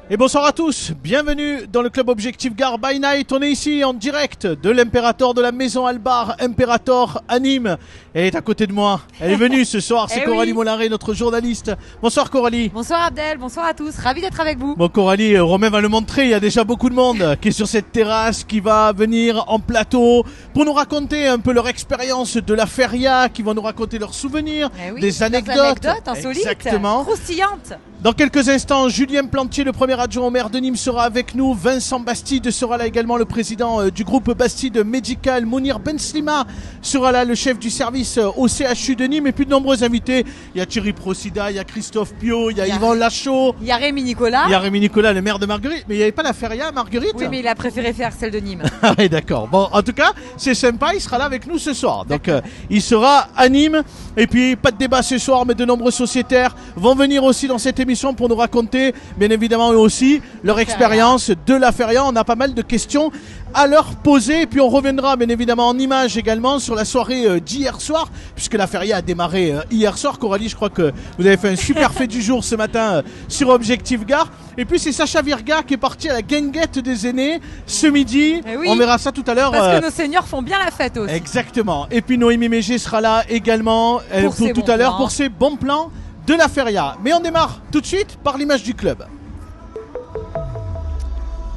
Et bonsoir à tous, bienvenue dans le club Objectif Gare by Night. On est ici en direct de l'Imperator de la Maison Albar, Imperator à Nîmes. Elle est à côté de moi, elle est venue ce soir, c'est Coralie Mollaret, notre journaliste. Bonsoir Coralie. Bonsoir Abdel, bonsoir à tous, ravi d'être avec vous. Bon Coralie, Romain va le montrer, il y a déjà beaucoup de monde qui est sur cette terrasse, qui va venir en plateau pour nous raconter un peu leur expérience de la feria, qui vont nous raconter leurs souvenirs, des anecdotes insolites, exactement, croustillantes. Dans quelques instants, Julien Plantier, le premier adjoint au maire de Nîmes, sera avec nous. Vincent Bastide sera là également, le président du groupe Bastide Médical. Mounir Benslima sera là, le chef du service au CHU de Nîmes. Et puis de nombreux invités. Il y a Thierry Procida, il y a Christophe Pio, il y a Yvan Lachaud. Il y a Rémi Nicolas. Il y a Rémi Nicolas, le maire de Marguerite. Mais il n'y avait pas la feria à Marguerite? Oui, mais il a préféré faire celle de Nîmes. Ah oui, d'accord. Bon, en tout cas, c'est sympa. Il sera là avec nous ce soir. Donc, il sera à Nîmes. Et puis, pas de débat ce soir, mais de nombreux sociétaires vont venir aussi dans cette émission pour nous raconter, bien évidemment, eux aussi, leur expérience de la feria. On a pas mal de questions à leur poser. Et puis, on reviendra, bien évidemment, en images également sur la soirée d'hier soir, puisque la feria a démarré hier soir. Coralie, je crois que vous avez fait un super fait du jour ce matin sur Objectif Gare. Et puis, c'est Sacha Virga qui est parti à la guinguette des aînés ce midi. On verra ça tout à l'heure. Parce que nos seniors font bien la fête aussi. Exactement. Et puis, Noémie Mégé sera là également pour tout à l'heure pour ses bons plans de la feria. Mais on démarre tout de suite par l'image du club.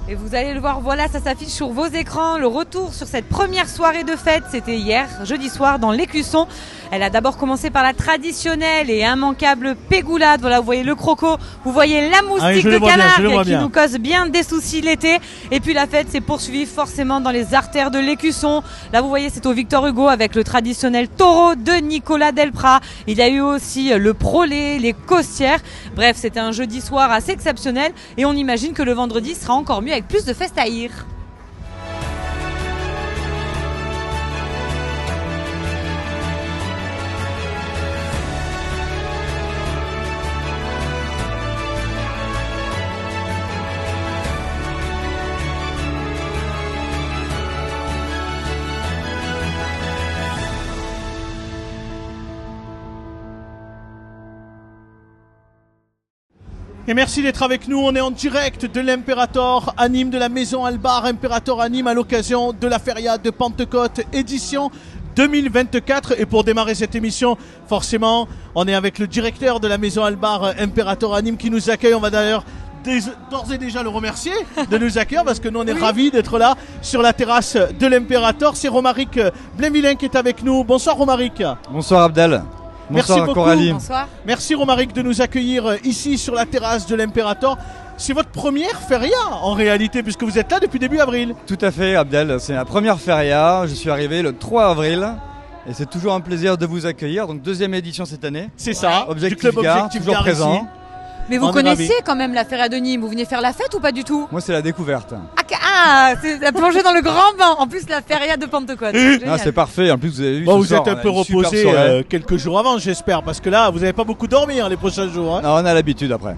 Et vous allez le voir, voilà, ça s'affiche sur vos écrans. Le retour sur cette première soirée de fête, c'était hier, jeudi soir, dans l'Écusson. Elle a d'abord commencé par la traditionnelle et immanquable pégoulade. Voilà, vous voyez le croco, vous voyez la moustique de Camargue qui nous cause bien des soucis l'été. Et puis la fête s'est poursuivie forcément dans les artères de l'Écusson. Là, vous voyez, c'est au Victor Hugo avec le traditionnel taureau de Nicolas Delprat. Il y a eu aussi le prolé, les costières. Bref, c'était un jeudi soir assez exceptionnel. Et on imagine que le vendredi sera encore mieux avec plus de festaïr. Et merci d'être avec nous, on est en direct de l'Imperator à Nîmes, de la Maison Albar Imperator à Nîmes à l'occasion de la feria de Pentecôte édition 2024. Et pour démarrer cette émission, forcément, on est avec le directeur de la Maison Albar Imperator à Nîmes qui nous accueille. On va d'ailleurs d'ores et déjà le remercier de nous accueillir parce que nous on est ravis d'être là sur la terrasse de l'Imperator. C'est Romaric Blainvillain qui est avec nous. Bonsoir Romaric. Bonsoir Abdel. Merci Bonsoir beaucoup. Coralie. Bonsoir. Merci Romaric de nous accueillir ici sur la terrasse de l'Imperator. C'est votre première feria en réalité puisque vous êtes là depuis début avril. Tout à fait Abdel, c'est la première feria. Je suis arrivé le 3 avril et c'est toujours un plaisir de vous accueillir. Donc deuxième édition cette année. C'est ça, Objectif du club Gare, Objectif toujours Gare présent. ici. Mais vous connaissez quand même la feria de Nîmes, vous venez faire la fête ou pas du tout? Moi c'est la découverte. C'est la plongée dans le grand bain, en plus la feria de Pentecôte. Ah, c'est parfait, en plus vous avez vu Bon, ce vous soir, êtes un peu on a une super reposé soirée. quelques jours avant j'espère parce que là vous n'avez pas beaucoup dormi les prochains jours. Hein. Non, on a l'habitude après.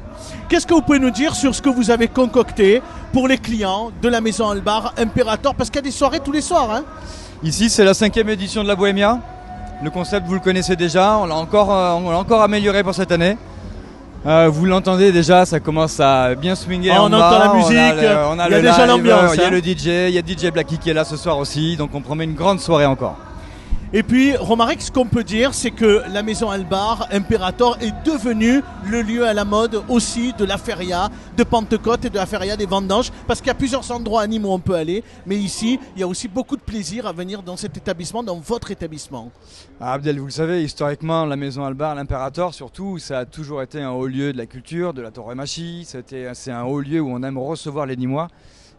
Qu'est-ce que vous pouvez nous dire sur ce que vous avez concocté pour les clients de la Maison Albar Imperator parce qu'il y a des soirées tous les soirs hein. Ici c'est la 5e édition de la Bohémia. Le concept vous le connaissez déjà, on l'a encore amélioré pour cette année. Vous l'entendez déjà, ça commence à bien swinger en on bas. entend la musique, on a il y a le déjà live, l'ambiance. Il y a le DJ, il y a DJ Blacky qui est là ce soir aussi, donc on promet une grande soirée encore. Et puis, Romaric, ce qu'on peut dire, c'est que la Maison Albar Imperator est devenue le lieu à la mode aussi de la feria de Pentecôte et de la feria des vendanges, parce qu'il y a plusieurs endroits à Nîmes où on peut aller, mais ici, il y a aussi beaucoup de plaisir à venir dans cet établissement, dans votre établissement. Ah, Abdel, vous le savez, historiquement, la Maison Albar, l'Imperator, surtout, ça a toujours été un haut lieu de la culture, de la tauromachie. C'est un haut lieu où on aime recevoir les Nîmois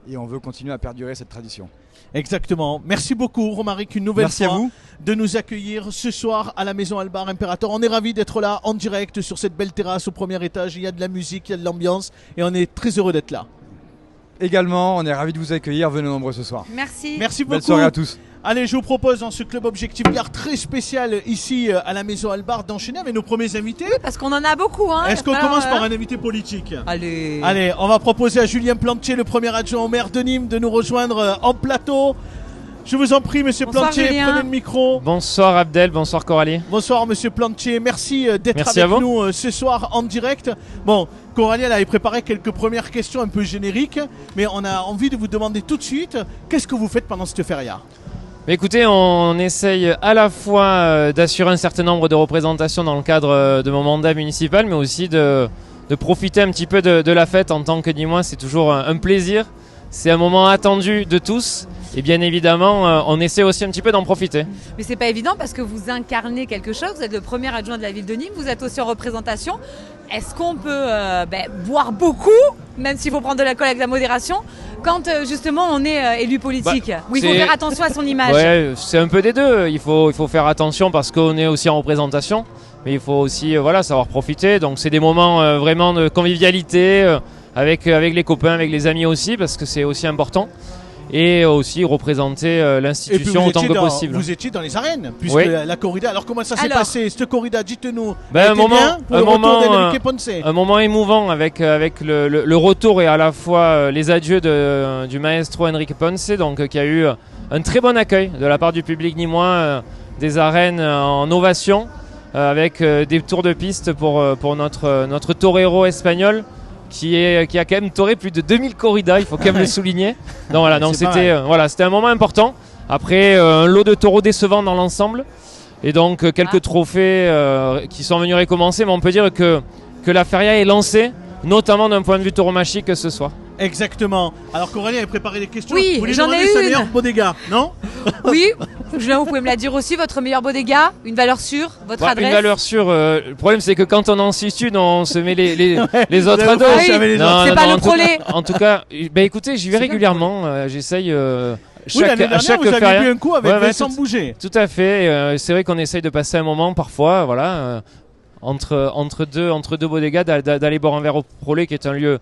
et on veut continuer à perdurer cette tradition. Exactement. Merci beaucoup, Romaric, une nouvelle Merci fois à vous. de nous accueillir ce soir à la Maison Albar Imperator. On est ravis d'être là en direct sur cette belle terrasse au premier étage. Il y a de la musique, il y a de l'ambiance et on est très heureux d'être là. Également, on est ravis de vous accueillir. Venez nombreux ce soir. Merci. Merci beaucoup. Belle soirée à tous. Allez, je vous propose dans ce club Objectif Gare très spécial ici à la Maison Albar d'enchaîner avec nos premiers invités. Oui, parce qu'on en a beaucoup. Hein. Est-ce qu'on commence par un invité politique? Allez. Allez, on va proposer à Julien Plantier, le premier adjoint au maire de Nîmes, de nous rejoindre en plateau. Je vous en prie, monsieur Bonsoir, Plantier, Julien. prenez le micro. Bonsoir Abdel, bonsoir Coralie. Bonsoir monsieur Plantier, merci d'être Merci à avec vous. nous ce soir en direct. Bon, Coralie, elle avait préparé quelques premières questions un peu génériques, mais on a envie de vous demander tout de suite, qu'est-ce que vous faites pendant cette feria? Mais écoutez, on essaye à la fois d'assurer un certain nombre de représentations dans le cadre de mon mandat municipal, mais aussi de profiter un petit peu de la fête en tant que Nîmois. C'est toujours un plaisir, c'est un moment attendu de tous. Et bien évidemment, on essaie aussi un petit peu d'en profiter. Mais c'est pas évident parce que vous incarnez quelque chose, vous êtes le premier adjoint de la ville de Nîmes, vous êtes aussi en représentation. Est-ce qu'on peut boire beaucoup, même s'il faut prendre de l'alcool avec la modération, quand justement on est élu politique, où il faut faire attention à son image? Ouais, c'est un peu des deux. Il faut faire attention parce qu'on est aussi en représentation, mais il faut aussi savoir profiter. Donc c'est des moments vraiment de convivialité avec les copains, avec les amis aussi, parce que c'est aussi important. Et aussi représenter l'institution autant que possible. Vous étiez dans les arènes, puisque oui. la corrida. Alors comment ça s'est passé, cette corrida? Dites-nous. Un moment émouvant avec le retour et à la fois les adieux du maestro Enrique Ponce, donc qui a eu un très bon accueil de la part du public nîmois, des arènes en ovation, avec des tours de piste pour notre torero espagnol. Qui a quand même toré plus de 2000 corridas, il faut quand même le souligner. Donc c'était un moment important. Après un lot de taureaux décevants dans l'ensemble et donc quelques trophées qui sont venus récompenser, mais on peut dire que la feria est lancée, notamment d'un point de vue tauromachique ce soir. Exactement. Alors Coralie avait préparé des questions. Oui, vous j'en ai sa une. meilleure bodega, non? Oui, Julien, vous pouvez me la dire aussi, votre meilleur bodega, une valeur sûre, votre adresse? Une valeur sûre, le problème c'est que quand on en insiste, on se met les autres à dos. C'est pas le prolet. En tout cas, écoutez, j'y vais régulièrement, j'essaye... l'année dernière, vous avez bu un coup avec Vincent Bouger. Tout à fait, c'est vrai qu'on essaye de passer un moment parfois, entre deux bodegas, d'aller boire un verre au Prolet, qui est un lieu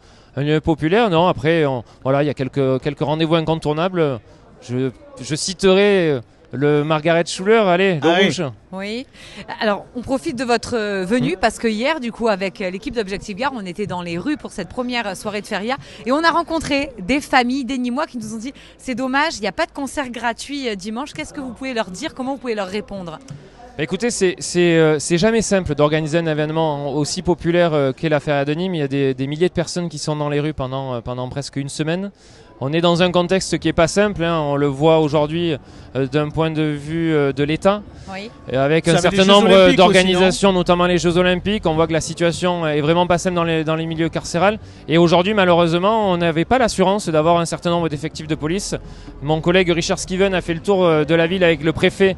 populaire. Non, après, il y a quelques rendez-vous incontournables. Je citerai le Margaret Schuller, le rouge. Oui. Alors, on profite de votre venue parce que hier, du coup, avec l'équipe d'Objectif Gare, on était dans les rues pour cette première soirée de feria et on a rencontré des familles, des Nîmois qui nous ont dit c'est dommage, il n'y a pas de concert gratuit dimanche. Qu'est-ce que vous pouvez leur dire? Comment vous pouvez leur répondre? Écoutez, c'est jamais simple d'organiser un événement aussi populaire qu'est la Feria de Nîmes. Il y a des milliers de personnes qui sont dans les rues pendant presque une semaine. On est dans un contexte qui n'est pas simple, on le voit aujourd'hui d'un point de vue de l'État, avec un certain nombre d'organisations, notamment les Jeux Olympiques. On voit que la situation est vraiment pas simple dans les milieux carcérales. Et aujourd'hui, malheureusement, on n'avait pas l'assurance d'avoir un certain nombre d'effectifs de police. Mon collègue Richard Skiven a fait le tour de la ville avec le préfet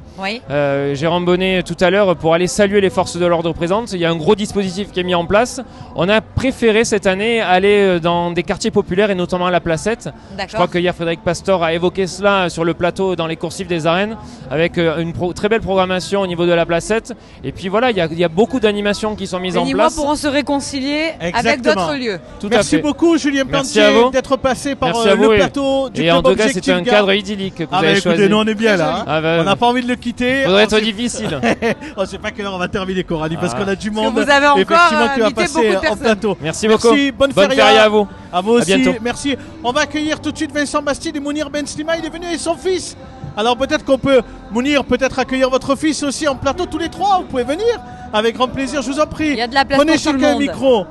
Jérôme Bonnet tout à l'heure pour aller saluer les forces de l'ordre présentes. Il y a un gros dispositif qui est mis en place. On a préféré cette année aller dans des quartiers populaires et notamment à la Placette. Je crois que hier Frédéric Pastor a évoqué cela sur le plateau dans les coursives des arènes avec une très belle programmation au niveau de la Placette. Et puis il y a beaucoup d'animations qui sont mises en place. Les Nîmois pourront se réconcilier avec d'autres lieux. Merci beaucoup Julien Plantier d'être passé par le plateau du Club Objectif Gare. Et en tout cas c'est un cadre idyllique que vous avez choisi. Écoutez, nous on est bien là. On n'a pas envie de le quitter. Ça devrait être difficile. On ne sait pas quelle heure on va terminer, Coralie, parce qu'on a du monde. Vous avez encore qui va passer en plateau. Merci beaucoup. Bonne feria à vous. À vous aussi, bientôt. merci. On va accueillir tout de suite Vincent Bastide et Mounir Ben Slima. Il est venu avec son fils. Alors peut-être qu'on peut, Mounir, peut-être accueillir votre fils aussi en plateau, tous les trois. Vous pouvez venir avec grand plaisir, je vous en prie. Il y a de la place Prenez pour tout le chacun un monde. micro.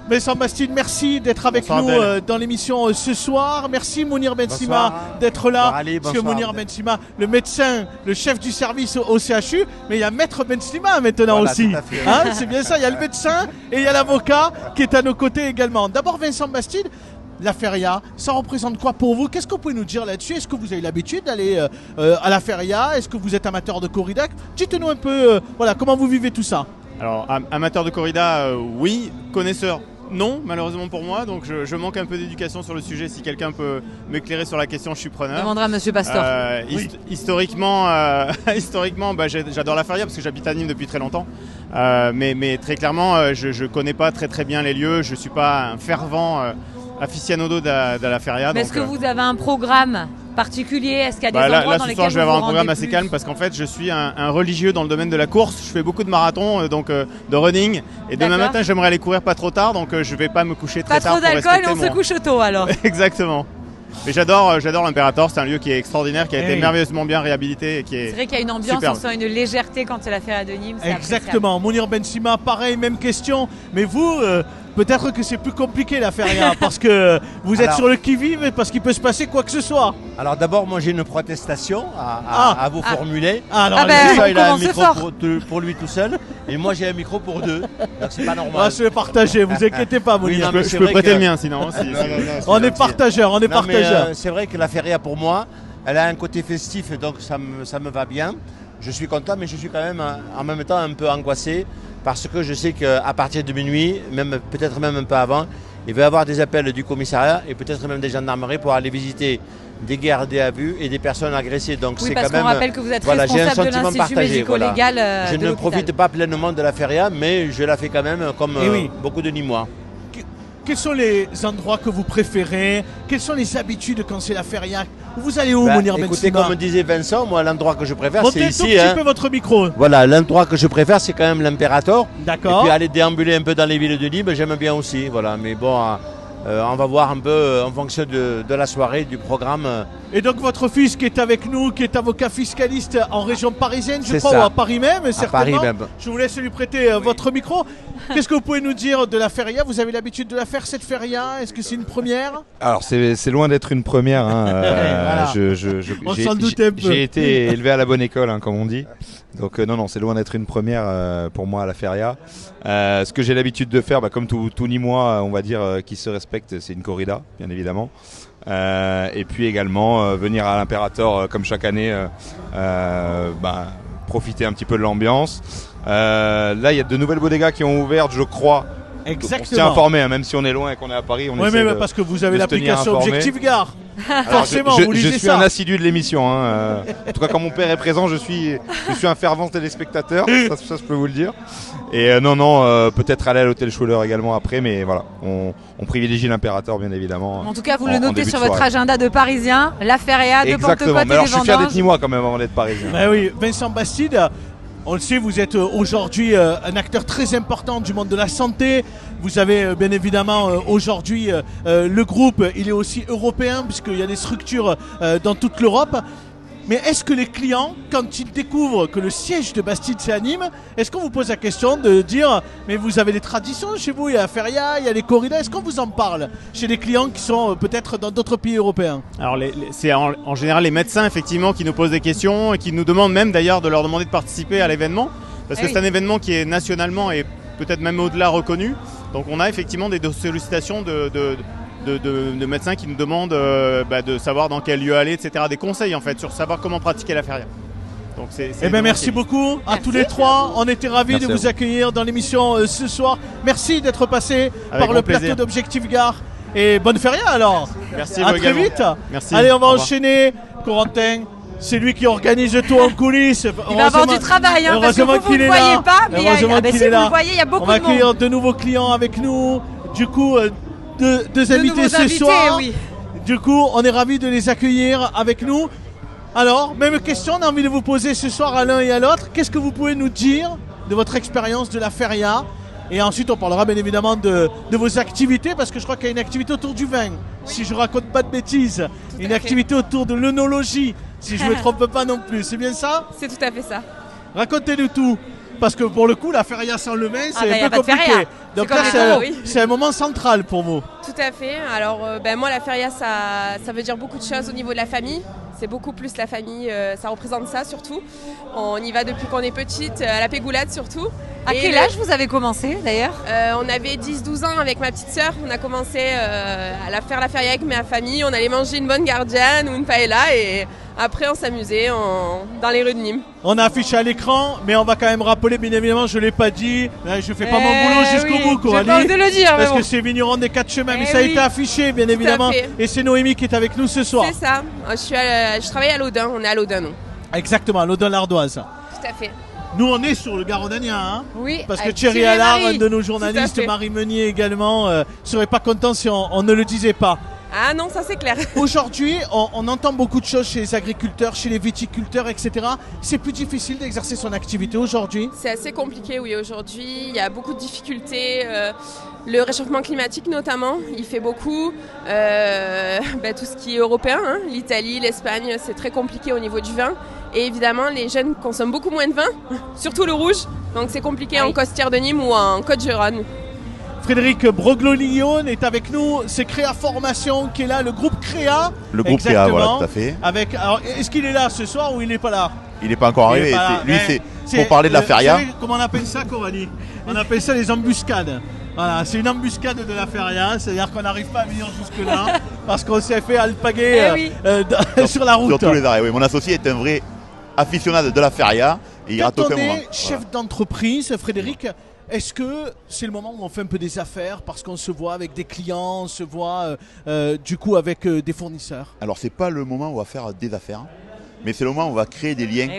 Vincent Bastide, merci d'être avec nous dans l'émission ce soir. Merci Mounir Ben Slima d'être là. Parce que Mounir Ben Slima, le médecin, le chef du service au CHU, mais il y a Maître Ben Slima maintenant aussi. C'est bien ça, il y a le médecin et il y a l'avocat qui est à nos côtés également. D'abord Vincent Bastide, la feria, ça représente quoi pour vous? Qu'est-ce que vous pouvez nous dire là-dessus? Est-ce que vous avez l'habitude d'aller à la feria? Est-ce que vous êtes amateur de corrida? Dites-nous un peu comment vous vivez tout ça. Alors amateur de corrida, oui. Connaisseur, non, malheureusement pour moi, donc je manque un peu d'éducation sur le sujet. Si quelqu'un peut m'éclairer sur la question, je suis preneur. Demandera à Monsieur Pastor. Historiquement, j'adore la feria parce que j'habite à Nîmes depuis très longtemps. Mais très clairement, je connais pas très bien les lieux. Je suis pas un fervent aficionado de la feria. Mais est-ce que vous avez un programme particulier? Est-ce qu'il y a des endroits dans lesquels ce soir, je vais avoir un programme assez plus calme parce qu'en fait, je suis un religieux dans le domaine de la course. Je fais beaucoup de marathons, de running. Et demain matin, j'aimerais aller courir pas trop tard, donc je vais pas me coucher très tard. Pas trop d'alcool et on se couche tôt alors. Exactement. Mais j'adore l'Imperator, c'est un lieu qui est extraordinaire, qui a été oui. merveilleusement bien réhabilité et qui est. C'est vrai qu'il y a une ambiance, superbe. on sent une légèreté quand c'est la feria de Nîmes. c'est Exactement. Mounir Bensima, pareil, même question. Mais vous, peut-être que c'est plus compliqué la feria parce que vous êtes Alors- sur le qui-vive et parce qu'il peut se passer quoi que ce soit. Alors d'abord, moi j'ai une protestation à vous formuler. Alors, Ah ben, allez-y. Déjà, il a un commence micro fort. pour lui tout seul, et moi j'ai un micro pour deux. Donc c'est pas On normal. va se le partager, vous inquiétez pas, Oui, Mounir. non, mais Je c'est peux vrai prêter que- le mien sinon. On est partageurs, on est Non, mais, partageurs. c'est vrai que la feria pour moi, elle a un côté festif, donc ça me va bien. Je suis content, mais je suis quand même en même temps un peu angoissé parce que je sais qu'à partir de minuit, peut-être même un peu avant, il va y avoir des appels du commissariat et peut-être même des gendarmeries pour aller visiter des gardés à vue et des personnes agressées. Donc Oui, c'est parce quand même. qu'on rappelle que vous êtes voilà, j'ai un responsable de sentiment l'Institut partagé, médico-légal Je de ne l'hôpital. profite pas pleinement de la feria, mais je la fais quand même comme Eh oui. beaucoup de Nîmois. Quels sont les endroits que vous préférez? Quelles sont les habitudes quand c'est la feria? Vous allez où, Ben, Mounir écoutez, Bensima? comme disait Vincent, moi l'endroit que je préfère Montez c'est un tout ici. petit Hein. peu votre micro. Voilà, l'endroit que je préfère c'est quand même l'Imperator. Et D'accord. puis aller déambuler un peu dans les villes de Nîmes, j'aime bien aussi. Voilà, mais bon, on va voir un peu en fonction de la soirée, du programme. Et donc votre fils qui est avec nous, qui est avocat fiscaliste en région parisienne, je C'est crois, ça. ou à Paris même, certainement. Paris même. Je vous laisse lui prêter votre micro. Qu'est-ce que vous pouvez nous dire de la feria? Vous avez l'habitude de la faire, cette feria? Est-ce que c'est une première? Alors c'est loin d'être une première. Hein. Voilà. On s'en doutait un peu. J'ai été élevé à la bonne école, hein, comme on dit. Donc non, c'est loin d'être une première pour moi à la feria. Ce que j'ai l'habitude de faire, comme tout Nîmois, on va dire, qui se respecte, c'est une corrida, bien évidemment. Et puis également venir à l'Imperator comme chaque année, profiter un petit peu de l'ambiance. Là, il y a de nouvelles bodegas qui ont ouvert, je crois. Donc, on se tient Exactement. informé, hein, même si on est loin et qu'on est à Paris. On Oui, essaie mais de- parce que vous avez de se tenir l'application informé. Objectif Gare. Alors, Forcément, je vous lisez suis ça. un assidu de l'émission. Hein. En tout cas, quand mon père est présent, je suis un fervent téléspectateur. Ça, je peux vous le dire. Et peut-être aller à l'hôtel Schuller également après, mais voilà, on privilégie l'Imperator, bien évidemment. En tout cas, vous en le notez début sur de votre soirée. agenda de Parisien, la feria de Exactement. Pentecôte Mais et alors, des je suis fier d'être vendanges. Nîmois quand même avant d'être parisien. Ben oui, Vincent Bastide, on le sait, vous êtes aujourd'hui un acteur très important du monde de la santé. Vous avez bien évidemment aujourd'hui le groupe, il est aussi européen puisqu'il y a des structures dans toute l'Europe. Mais est-ce que les clients, quand ils découvrent que le siège de Bastide c'est à Nîmes, est-ce qu'on vous pose la question de dire mais vous avez des traditions chez vous, il y a la feria, il y a les corridas, est-ce qu'on vous en parle chez les clients qui sont peut-être dans d'autres pays européens? Alors c'est en général les médecins effectivement qui nous posent des questions et qui nous demandent même d'ailleurs de leur demander de participer à l'événement parce que Eh oui. c'est un événement qui est nationalement et peut-être même au-delà reconnu. Donc on a effectivement des sollicitations de médecins qui nous demandent de savoir dans quel lieu aller, etc. Des conseils en fait sur savoir comment pratiquer la feria. Donc Eh bien, merci beaucoup à tous les trois. On était ravis Merci de à vous vous. accueillir dans l'émission ce soir. Merci d'être passé par grand le plateau plaisir. d'Objectif Gare. Et bonne feria alors. Merci À vous très également. vite. Merci. Allez, on va Au revoir. enchaîner. Corentin, c'est lui qui organise tout en coulisses. Il va avoir du travail, hein, parce que heureusement vous ne qu'il le est voyez là. pas, mais Heureusement si qu'il vous est là. le voyez, il y a On beaucoup va de monde. accueillir de nouveaux clients avec nous. Du coup, deux invités nouveaux ce invités, soir. oui. Du coup, on est ravis de les accueillir avec nous. Alors, même question, on a envie de vous poser ce soir à l'un et à l'autre. Qu'est-ce que vous pouvez nous dire de votre expérience de la feria? Et ensuite, on parlera bien évidemment de vos activités, parce que je crois qu'il y a une activité autour du vin, si je raconte pas de bêtises. Une fait. activité autour de l'œnologie, si je ne me trompe pas non plus. C'est bien ça? C'est tout à fait ça. Racontez-nous tout. Parce que pour le coup, la feria sans le vin, c'est y a un peu pas de feria. compliqué. C'est Donc comme là, les c'est taureaux, oui. c'est un moment central pour vous. Tout à fait. Alors, moi, la feria, ça veut dire beaucoup de choses au niveau de la famille. C'est beaucoup plus la famille, ça représente ça surtout. On y va depuis qu'on est petite, à la pégoulade surtout. À Et quel âge vous avez commencé d'ailleurs? On avait 10-12 ans avec ma petite sœur. On a commencé à faire la feria avec ma famille. On allait manger une bonne gardienne ou une paella et après on s'amusait dans les rues de Nîmes. On a affiché à l'écran, mais on va quand même rappeler, bien évidemment, je ne l'ai pas dit. Je fais pas mon Eh boulot jusqu'au oui, bout, j'ai Coralie. pas osé le dire, mais Parce bon. que c'est Vigneron des 4 chemins, mais Eh ça a oui. été affiché, bien à évidemment. fait. Et c'est Noémie qui est avec nous ce soir. C'est ça. Je travaille à l'Audin. On est à l'Audin, nous. Exactement, l'Audin-Lardoise. Tout à fait. Nous, on est sur le Garodanien, hein. Oui. Parce que avec Thierry Allard, Marie. un de nos Tout journalistes, à fait. Marie Meunier également, serait pas content si on ne le disait pas. Ah non, ça c'est clair. Aujourd'hui, on entend beaucoup de choses chez les agriculteurs, chez les viticulteurs, etc. C'est plus difficile d'exercer son activité aujourd'hui. C'est assez compliqué, oui, aujourd'hui. Il y a beaucoup de difficultés. Le réchauffement climatique notamment, il fait beaucoup. Tout ce qui est européen, hein, l'Italie, l'Espagne, c'est très compliqué au niveau du vin. Et évidemment, les jeunes consomment beaucoup moins de vin, surtout le rouge. Donc c'est compliqué en Costière de Nîmes ou en Côte-du-Rhône. Frédéric Broglo-Lyon est avec nous, c'est Créa Formation qui est là, le groupe Créa. Le groupe Créa, voilà, tout à fait. Alors, est-ce qu'il est là ce soir ou il n'est pas là? Il n'est pas encore arrivé. C'est pour parler de la feria. Vous savez comment on appelle ça, Coralie? On appelle ça les embuscades. Voilà, c'est une embuscade de la feria, c'est-à-dire qu'on n'arrive pas à venir jusque-là parce qu'on s'est fait alpaguer sur la route. Sur tous les arrêts, oui. Mon associé est un vrai aficionado de la feria et il rate aucun moment. Chef d'entreprise, Frédéric, est-ce que c'est le moment où on fait un peu des affaires parce qu'on se voit avec des clients, on se voit du coup avec des fournisseurs? Alors c'est pas le moment où on va faire des affaires, mais c'est le moment où on va créer des liens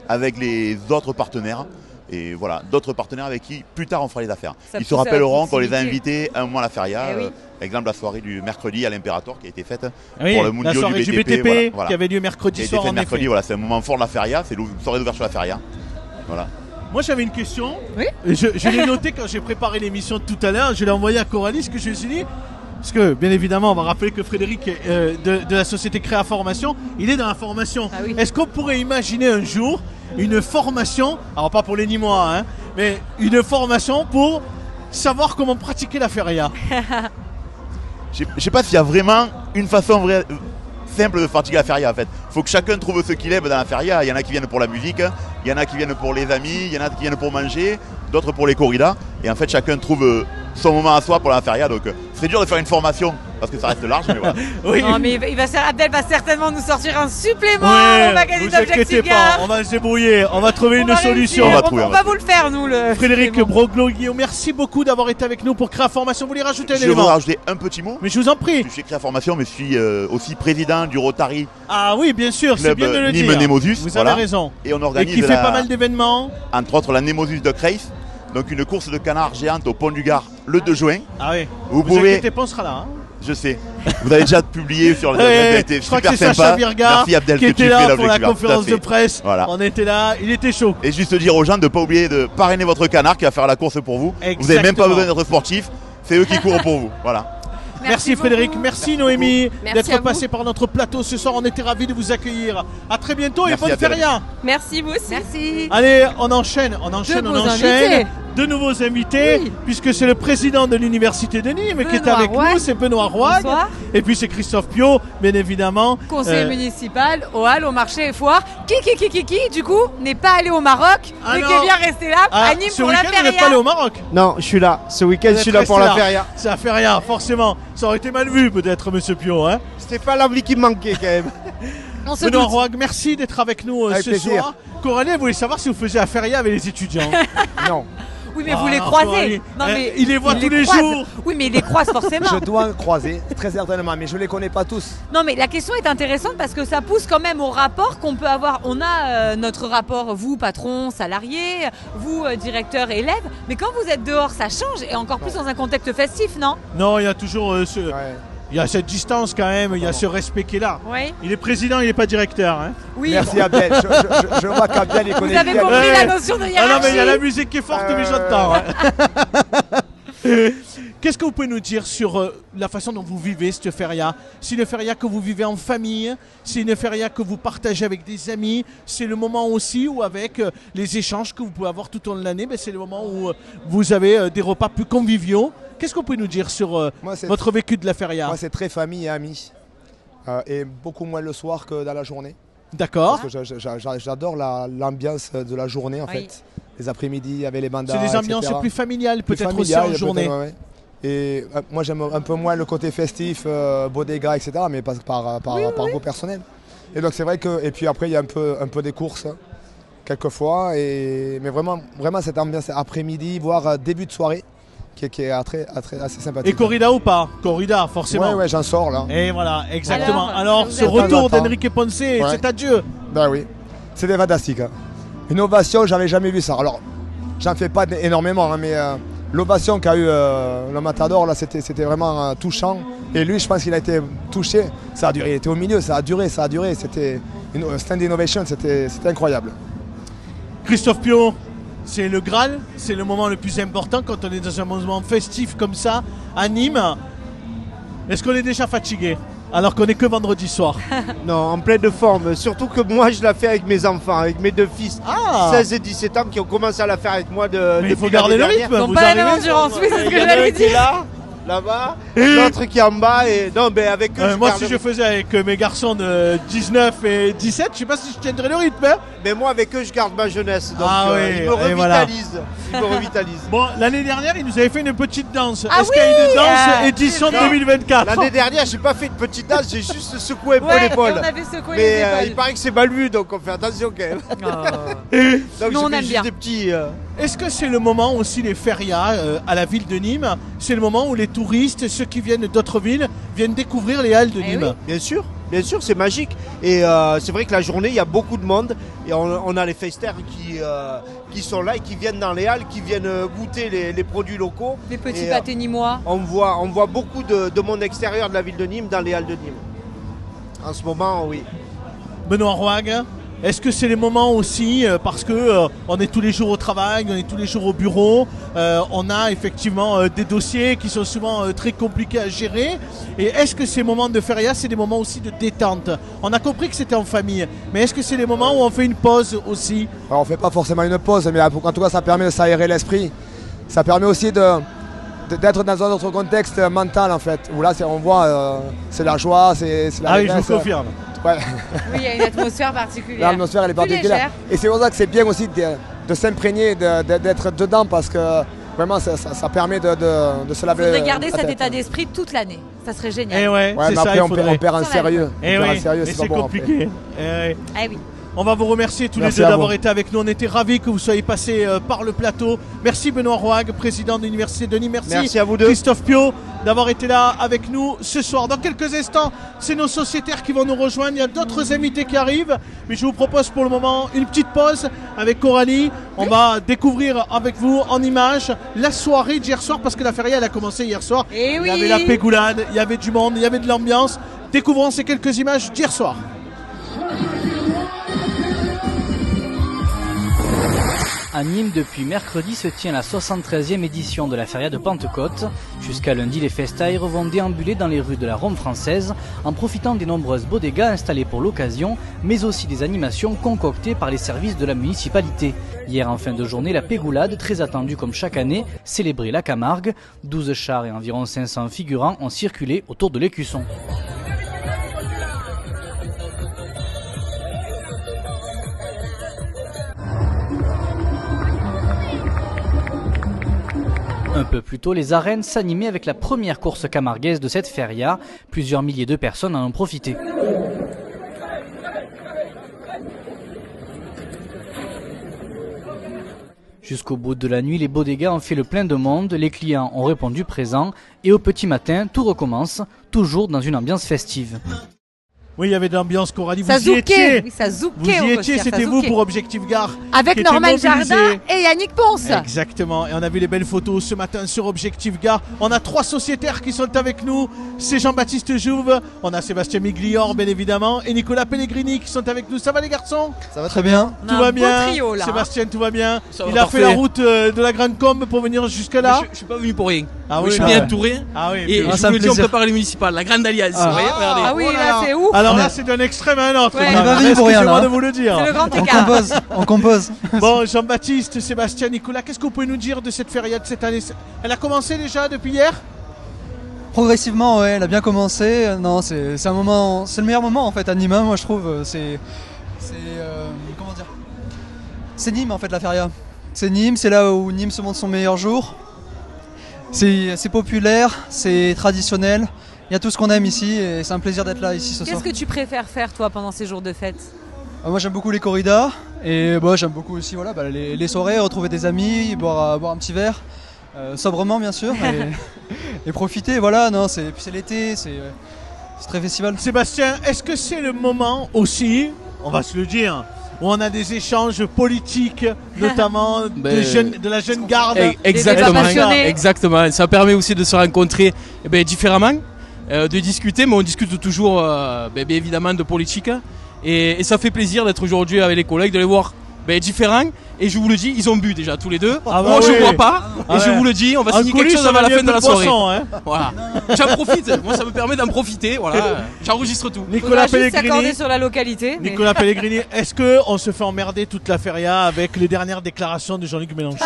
avec les autres partenaires. Et voilà, d'autres partenaires avec qui plus tard on fera les affaires. Ils se rappelleront qu'on les a invités un mois à la feria. Exemple la soirée du mercredi à l'Imperator qui a été faite pour le mondial la soirée du BTP, qui avait lieu mercredi soir. En mercredi, voilà, c'est un moment fort de la feria, c'est la soirée d'ouverture de la feria. Voilà. Moi j'avais une question. Je l'ai noté quand j'ai préparé l'émission tout à l'heure. Je l'ai envoyé à Coralie, ce que je me suis dit. Parce que bien évidemment on va rappeler que Frédéric de la société Créa Formation, il est dans la formation. Est-ce qu'on pourrait imaginer un jour une formation, alors pas pour les Nîmois, hein, mais une formation pour savoir comment pratiquer la feria? Je sais pas s'il y a vraiment une façon simple de pratiquer la feria en fait. Il faut que chacun trouve ce qu'il aime dans la feria. Il y en a qui viennent pour la musique, il y en a qui viennent pour les amis, il y en a qui viennent pour manger, d'autres pour les corridas. Et en fait chacun trouve son moment à soi pour la feria. Donc c'est dur de faire une formation parce que ça reste large, mais voilà. Non mais Abdel va certainement nous sortir un supplément au magazine d'Objectif. Vous inquiétez pas, on va se débrouiller, on va trouver une solution. On va vous le faire nous. Frédéric Broglo-Lyon, merci beaucoup d'avoir été avec nous pour Créa Formation. Vous voulez rajouter un élément? Je voudrais rajouter un petit mot. Mais je vous en prie. Je suis Créa Formation, mais je suis aussi président du Rotary. Ah oui, bien sûr, c'est bien de le dire. Nîmes-Némosus. Vous avez raison. Et on organise. Et qui fait pas mal d'événements. Entre autres la Némosus Duck Race. Donc une course de canards géante au Pont du Gard le 2 juin. Ah oui. Vous pouvez. On sera là. Hein. Je sais. Vous avez déjà publié sur le je crois que c'est Sacha Virga qui était là pour la conférence de presse. Voilà. On était là, il était chaud. Et juste dire aux gens de ne pas oublier de parrainer votre canard qui va faire la course pour vous. Exactement. Vous n'avez même pas besoin d'être sportif, c'est eux qui courent pour vous. Voilà. Merci Frédéric, merci Noémie d'être passé par notre plateau ce soir. On était ravis de vous accueillir. À très bientôt et bonne feria. Merci vous aussi. Merci. Allez, on enchaîne. De nouveaux invités, puisque c'est le président de l'université de Nîmes qui est avec nous, c'est Benoît Roig. Et puis c'est Christophe Piot, bien évidemment. Conseiller municipal au Halles, au marché et foire. Qui, du coup, n'est pas allé au Maroc, mais qui est bien resté là à Nîmes pour la feria. Vous n'êtes pas allé au Maroc? Non, je suis là. Ce week-end, je suis là pour la feria. C'est la feria, forcément. Ça aurait été mal vu, peut-être, monsieur Piot. Hein, c'était pas l'envie qui me manquait, quand même. Benoît Roig, merci d'être avec nous ce soir. Coralie, vous voulez savoir si vous faisiez la feria avec les étudiants? Non. Oui, mais vous les croisez. Non, mais il les voit tous les jours. Oui, mais il les croise forcément. Je dois croiser, très certainement, mais je ne les connais pas tous. Non, mais la question est intéressante parce que ça pousse quand même au rapport qu'on peut avoir. On a notre rapport, vous, patron, salarié, vous, directeur, élève. Mais quand vous êtes dehors, ça change, et encore plus dans un contexte festif, non? Non, il y a toujours il y a cette distance quand même, il y a ce respect qui est là. Oui. Il est président, il n'est pas directeur. Hein. Oui. Merci Abdel, je vois qu'Abdel il connaît bien. Vous avez compris la notion de hiérarchie. Ah non mais il y a la musique qui est forte, mais j'entends. Qu'est-ce que vous pouvez nous dire sur la façon dont vous vivez cette feria? C'est une feria que vous vivez en famille, c'est une feria que vous partagez avec des amis, c'est le moment aussi où avec les échanges que vous pouvez avoir tout au long de l'année, c'est le moment où vous avez des repas plus conviviaux. Qu'est-ce que vous pouvez nous dire sur votre vécu de la feria? Moi, c'est très famille et amis. Et beaucoup moins le soir que dans la journée. D'accord. Parce que j'adore l'ambiance de la journée, en fait. Les après-midi avec les bandas, c'est des ambiances plus familiales, peut-être aussi en journée. Et moi, j'aime un peu moins le côté festif, bodega, etc. Mais par goût personnel. Et donc, c'est vrai que... Et puis après, il y a un peu des courses, quelquefois. Mais vraiment cette ambiance après-midi, voire début de soirée, qui est assez sympathique. Et corrida ou pas? Corrida, forcément. Ouais, j'en sors là. Et voilà, exactement. Alors ce retour d'Enrique Ponce, c'est adieu. Ben oui, c'était fantastique. Hein. Une ovation, j'avais jamais vu ça. Alors, j'en fais pas énormément, hein, mais l'ovation qu'a eu le Matador, là, c'était vraiment touchant. Et lui, je pense qu'il a été touché. Ça a duré, il était au milieu, ça a duré. C'était une stand innovation, c'était incroyable. Christophe Piot, c'est le Graal, c'est le moment le plus important quand on est dans un moment festif comme ça, à Nîmes. Est-ce qu'on est déjà fatigué alors qu'on n'est que vendredi soir? Non, en pleine forme. Surtout que moi, je la fais avec mes enfants, avec mes 2 fils, 16 et 17 ans, qui ont commencé à la faire avec moi Mais il faut garder le rythme. Ils n'ont pas la même endurance, oui, c'est ce que j'allais dire. Là-bas, l'autre qui est en bas. Et non, mais avec eux, moi, si je faisais avec mes garçons de 19 et 17, je sais pas si je tiendrais le rythme. Hein. Mais moi, avec eux, je garde ma jeunesse. Donc, ils me revitalisent. Ils me revitalisent. Bon, l'année dernière, ils nous avaient fait une petite danse. Est-ce qu'il y a une danse édition 2024? L'année dernière, j'ai pas fait une petite danse, j'ai juste secoué un peu l'épaule. On avait secoué mais les épaules. Il paraît que c'est mal vu, donc on fait attention quand même. Donc nous, on aime juste bien. des petits. Est-ce que c'est le moment aussi, les férias à la ville de Nîmes, c'est le moment où les touristes, ceux qui viennent d'autres villes, viennent découvrir les halles de Nîmes? Oui. Bien sûr, c'est magique. Et c'est vrai que la journée, il y a beaucoup de monde. Et on a les festers qui sont là et qui viennent dans les halles, qui viennent goûter les produits locaux. Les petits pâtés nîmois. On voit beaucoup de monde extérieur de la ville de Nîmes dans les halles de Nîmes. En ce moment, oui. Benoît Roig, est-ce que c'est les moments aussi, parce que on est tous les jours au travail, on est tous les jours au bureau, on a effectivement des dossiers qui sont souvent très compliqués à gérer. Et est-ce que ces moments de feria, c'est des moments aussi de détente? On a compris que c'était en famille, mais est-ce que c'est les moments où on fait une pause aussi? Alors, on ne fait pas forcément une pause, mais en tout cas, ça permet de s'aérer l'esprit. Ça permet aussi d'être dans un autre contexte mental, en fait, où là, on voit, c'est la joie, c'est la oui, je vous confirme. Ouais. Oui, il y a une atmosphère particulière. L'atmosphère, elle est particulière. Et c'est pour ça que c'est bien aussi de s'imprégner, d'être dedans, parce que vraiment, ça permet de se laver. Il faudrait garder la cet tête. état d'esprit toute l'année. Ça serait génial. Et ouais, mais c'est après, ça, on perd en sérieux. Et c'est compliqué. Eh oui. On va vous remercier tous les deux d'avoir été avec nous. On était ravis que vous soyez passés par le plateau. Merci Benoît Roig, président de l'Université de Nîmes. Merci à vous deux. Christophe Piot d'avoir été là avec nous ce soir. Dans quelques instants, c'est nos sociétaires qui vont nous rejoindre. Il y a d'autres invités qui arrivent. Mais je vous propose pour le moment une petite pause avec Coralie. On va découvrir avec vous en images la soirée d'hier soir, parce que la feria elle a commencé hier soir. Et Il y avait la pégoulade, il y avait du monde, il y avait de l'ambiance. Découvrons ces quelques images d'hier soir. À Nîmes, depuis mercredi, se tient la 73e édition de la feria de Pentecôte. Jusqu'à lundi, les festaires vont déambuler dans les rues de la Rome française en profitant des nombreuses bodegas installées pour l'occasion, mais aussi des animations concoctées par les services de la municipalité. Hier, en fin de journée, la pégoulade, très attendue comme chaque année, célébrait la Camargue. 12 chars et environ 500 figurants ont circulé autour de l'écusson. Un peu plus tôt, les arènes s'animaient avec la première course camarguaise de cette feria. Plusieurs milliers de personnes en ont profité. Jusqu'au bout de la nuit, les bodegas ont fait le plein de monde, les clients ont répondu présents et au petit matin, tout recommence, toujours dans une ambiance festive. Oui, il y avait de l'ambiance, Coralie. Ça vous y étiez. Oui, ça zoukait. Vous y étiez, c'était vous pour Objectif Gare. Avec Norman Jardin et Yannick Ponce. Exactement. Et on a vu les belles photos ce matin sur Objectif Gare. On a 3 sociétaires qui sont avec nous. C'est Jean-Baptiste Jouve. On a Sébastien Miglior, bien évidemment. Et Nicolas Pellegrini qui sont avec nous. Ça va les garçons? Ça va très bien. Tout va bien. Trio, là. Sébastien, tout va bien. Il a fait la route de la Grande Combe pour venir jusque là. Je suis pas venu pour rien. Ah oui, je suis bien entouré. Ah oui. Et je vous dis, on prépare les municipales, la Grande Alliance. Regardez. Ah oui, là c'est ouf. Alors là, c'est d'un extrême à un autre. Ouais. On est pas venu pour rien Excusez-moi là. de vous le dire. C'est le grand écart. On compose. Bon, Jean-Baptiste, Sébastien, Nicolas, qu'est-ce que vous pouvez nous dire de cette feria de cette année? Elle a commencé déjà depuis hier? Progressivement, ouais, elle a bien commencé. Non, c'est un moment, c'est le meilleur moment en fait à Nîmes, moi je trouve. Comment dire? C'est Nîmes en fait la feria. C'est Nîmes, c'est là où Nîmes se montre son meilleur jour. C'est populaire, c'est traditionnel. Il y a tout ce qu'on aime ici et c'est un plaisir d'être là ici ce soir. Qu'est-ce que tu préfères faire toi pendant ces jours de fête? Moi j'aime beaucoup les corridas et j'aime beaucoup aussi les soirées, retrouver des amis, boire un petit verre, sobrement bien sûr, et profiter. Voilà, non, c'est l'été, c'est très festival. Sébastien, est-ce que c'est le moment aussi, on va se le dire, où on a des échanges politiques, notamment de la jeune garde. Exactement. Ça permet aussi de se rencontrer différemment, de discuter, mais on discute toujours bien évidemment de politique. Et ça fait plaisir d'être aujourd'hui avec les collègues, de les voir différents. Et je vous le dis, ils ont bu déjà tous les deux. Moi je bois pas. Et je vous le dis, on va signer quelque chose avant la fin de la soirée. Voilà. J'en profite. Moi ça me permet d'en profiter. Voilà. J'enregistre tout. Nicolas Pellegrini. S'accorder sur la localité. Nicolas Pellegrini, est-ce qu'on se fait emmerder toute la feria avec les dernières déclarations de Jean-Luc Mélenchon?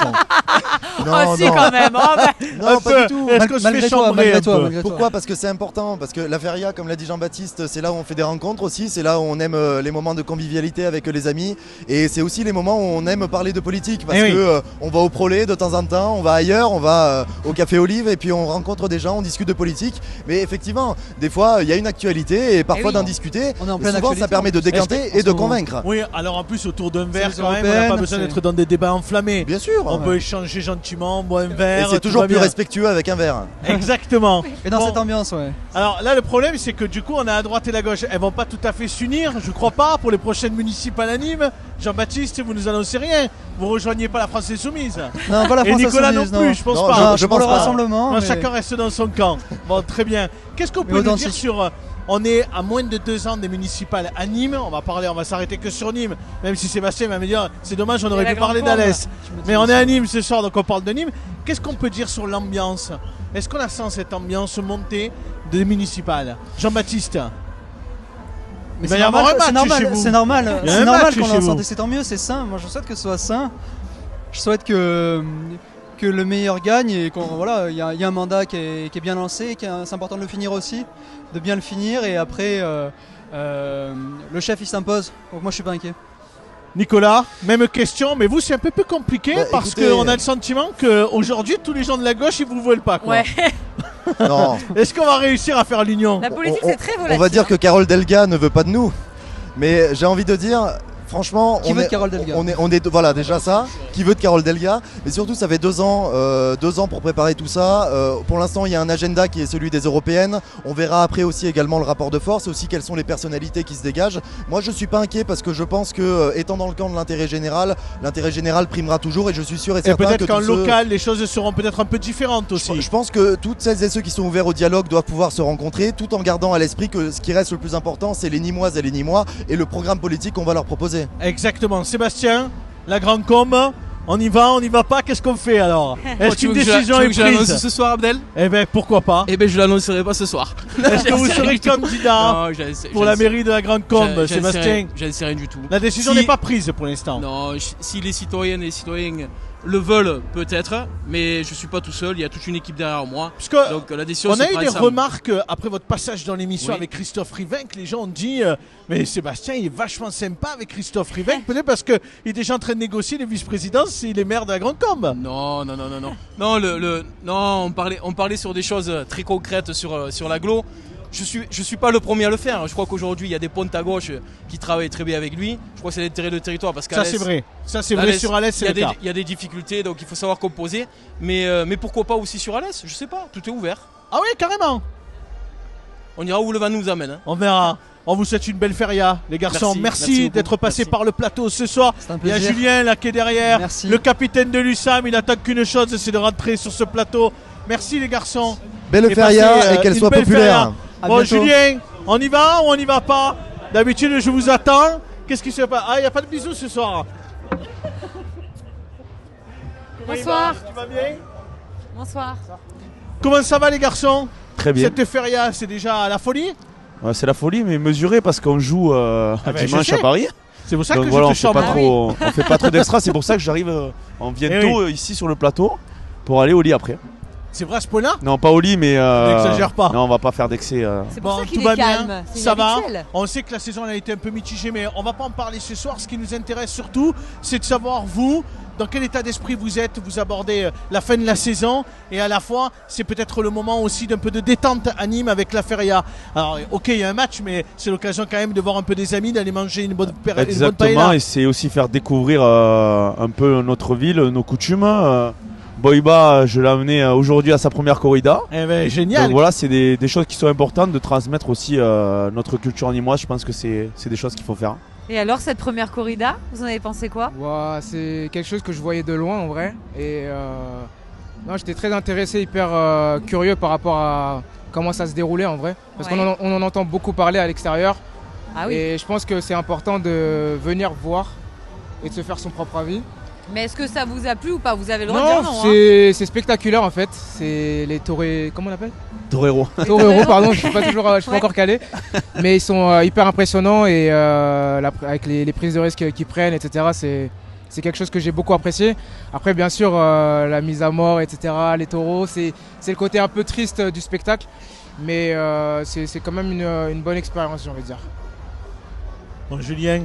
Non, si quand même. Non, pas du tout. Est-ce qu'on se fait chambrer un peu? Pourquoi? Parce que c'est important. Parce que la feria, comme l'a dit Jean-Baptiste, c'est là où on fait des rencontres aussi. C'est là où on aime les moments de convivialité avec les amis. Et c'est aussi les moments où on aime parler de politique parce que on va au Prolé de temps en temps, on va ailleurs, on va au Café Olive et puis on rencontre des gens, on discute de politique. Mais effectivement, des fois il y a une actualité et parfois d'en discuter. Souvent ça permet de décanter et de convaincre. Oui, alors en plus autour d'un verre quand même, on n'a pas besoin d'être dans des débats enflammés. Bien sûr. On peut échanger gentiment, boire un verre. Et c'est toujours plus respectueux avec un verre. Exactement. Et dans cette ambiance, ouais. Alors là le problème c'est que du coup on a à droite et la gauche, elles vont pas tout à fait s'unir, je crois pas, pour les prochaines municipales à Nîmes. Jean-Baptiste, vous nous annoncez rien. Vous rejoignez pas la France Insoumise. Non, pas la France Insoumise. Et Nicolas non plus, je pense pas. Je pense le rassemblement. Non, chacun reste dans son camp. Bon, très bien. Qu'est-ce qu'on peut nous dire sur... On est à moins de 2 ans des municipales à Nîmes. On va s'arrêter que sur Nîmes. Même si Sébastien va me dire, c'est dommage, on aurait pu parler d'Alès. Mais on est à Nîmes ce soir, donc on parle de Nîmes. Qu'est-ce qu'on peut dire sur l'ambiance? Est-ce qu'on a sent cette ambiance montée des municipales? Jean-Baptiste? Mais c'est normal qu'on en sente, c'est tant mieux, c'est sain. Moi je souhaite que ce soit sain. Je souhaite que le meilleur gagne et voilà, il y a un mandat qui est bien lancé, c'est important de le finir aussi, de bien le finir et après le chef il s'impose. Donc moi je suis pas inquiet. Nicolas, même question, mais vous c'est un peu plus compliqué parce qu'on a le sentiment qu'aujourd'hui tous les gens de la gauche ils vous veulent pas quoi. Ouais. Non. Est-ce qu'on va réussir à faire l'union? La politique c'est très volatile. On va dire que Carole Delga ne veut pas de nous. Mais j'ai envie de dire, franchement, qui veut de Carole Delga? Voilà, déjà ça. Qui veut de Carole Delga? Mais surtout, ça fait 2 ans pour préparer tout ça. Pour l'instant, il y a un agenda qui est celui des européennes. On verra après aussi également le rapport de force, aussi quelles sont les personnalités qui se dégagent. Moi, je suis pas inquiet parce que je pense que, étant dans le camp de l'intérêt général primera toujours et je suis sûr et certain que peut-être qu'en local, les choses seront peut-être un peu différentes aussi. Je pense que toutes celles et ceux qui sont ouverts au dialogue doivent pouvoir se rencontrer, tout en gardant à l'esprit que ce qui reste le plus important, c'est les Nîmoises et les Nîmois et le programme politique qu'on va leur proposer. Exactement. Sébastien, la Grande Combe, on y va pas, qu'est-ce qu'on fait alors? Est-ce qu'une décision est prise? Je l'annonce ce soir, Abdel? Eh ben pourquoi pas? Eh ben je l'annoncerai pas ce soir. Est-ce que vous serez candidat pour la mairie de la Grande Combe, Sébastien? J'en sais rien du tout. La décision n'est pas prise pour l'instant. Non, si les citoyennes et les citoyens le veulent peut-être, mais je suis pas tout seul, il y a toute une équipe derrière moi. Donc la décision on a eu des remarques après votre passage dans l'émission avec Christophe Rivain, que les gens ont dit mais Sébastien il est vachement sympa avec Christophe Rivain, peut-être parce qu'il est déjà en train de négocier les vice-présidences, il est maire de la Grande Combe. Non, on parlait sur des choses très concrètes sur l'agglo. Je suis pas le premier à le faire. Je crois qu'aujourd'hui il y a des pontes à gauche qui travaillent très bien avec lui. Je crois que c'est l'intérêt de territoire parce ça c'est vrai. Ça c'est vrai sur Alès, c'est le cas. Il y a des difficultés, donc il faut savoir composer. Mais pourquoi pas aussi sur Alès? Je sais pas. Tout est ouvert. Ah oui, carrément. On ira où le vent nous amène. On verra. On vous souhaite une belle feria, les garçons. Merci d'être passés par le plateau ce soir. Il y a Julien là qui est derrière. Merci. Le capitaine de l'USAM, il n'attend qu'une chose, c'est de rentrer sur ce plateau. Merci les garçons. Belle feria et qu'elle soit populaire. Bon Julien, on y va ou on n'y va pas? D'habitude je vous attends. Qu'est-ce qui se passe? Ah, il n'y a pas de bisous ce soir. Bonsoir. Tu vas bien? Bonsoir. Comment ça va les garçons? Très bien. Cette feria c'est déjà la folie? Ouais, c'est la folie mais mesurée parce qu'on joue dimanche à Paris. C'est pour ça donc que voilà, je te chambre. On fait pas trop d'extra, c'est pour ça que j'arrive on vient tôt ici sur le plateau pour aller au lit après. C'est vrai à ce point-là? Non, pas au lit, mais. N'exagère pas. Non, on va pas faire d'excès. C'est pour ça qu'il est calme. Ça va. On sait que la saison a été un peu mitigée, mais on va pas en parler ce soir. Ce qui nous intéresse surtout, c'est de savoir vous, dans quel état d'esprit vous êtes. Vous abordez la fin de la saison et à la fois, c'est peut-être le moment aussi d'un peu de détente à Nîmes avec la feria. Alors, ok, il y a un match, mais c'est l'occasion quand même de voir un peu des amis, d'aller manger une bonne paella. Exactement, et c'est aussi faire découvrir un peu notre ville, nos coutumes. Boïba, je l'ai amené aujourd'hui à sa première corrida. Eh ben, génial. Donc voilà, c'est des choses qui sont importantes de transmettre aussi notre culture nîmoise. Je pense que c'est des choses qu'il faut faire. Et alors, cette première corrida, vous en avez pensé quoi? C'est quelque chose que je voyais de loin en vrai. Et non, j'étais très intéressé, hyper curieux par rapport à comment ça se déroulait en vrai. Parce qu'on en entend beaucoup parler à l'extérieur. Ah oui. Et je pense que c'est important de venir voir et de se faire son propre avis. Mais est-ce que ça vous a plu ou pas? Vous avez le droit Non, de dire non. c'est spectaculaire en fait. C'est les toreros. Comment on appelle? Toreros. Toreros, pardon, je suis pas encore calé. Mais ils sont hyper impressionnants et avec les prises de risque qu'ils prennent, etc. C'est quelque chose que j'ai beaucoup apprécié. Après, bien sûr, la mise à mort, etc. Les taureaux, c'est le côté un peu triste du spectacle. Mais c'est quand même une bonne expérience, j'ai envie de dire. Bon, Julien,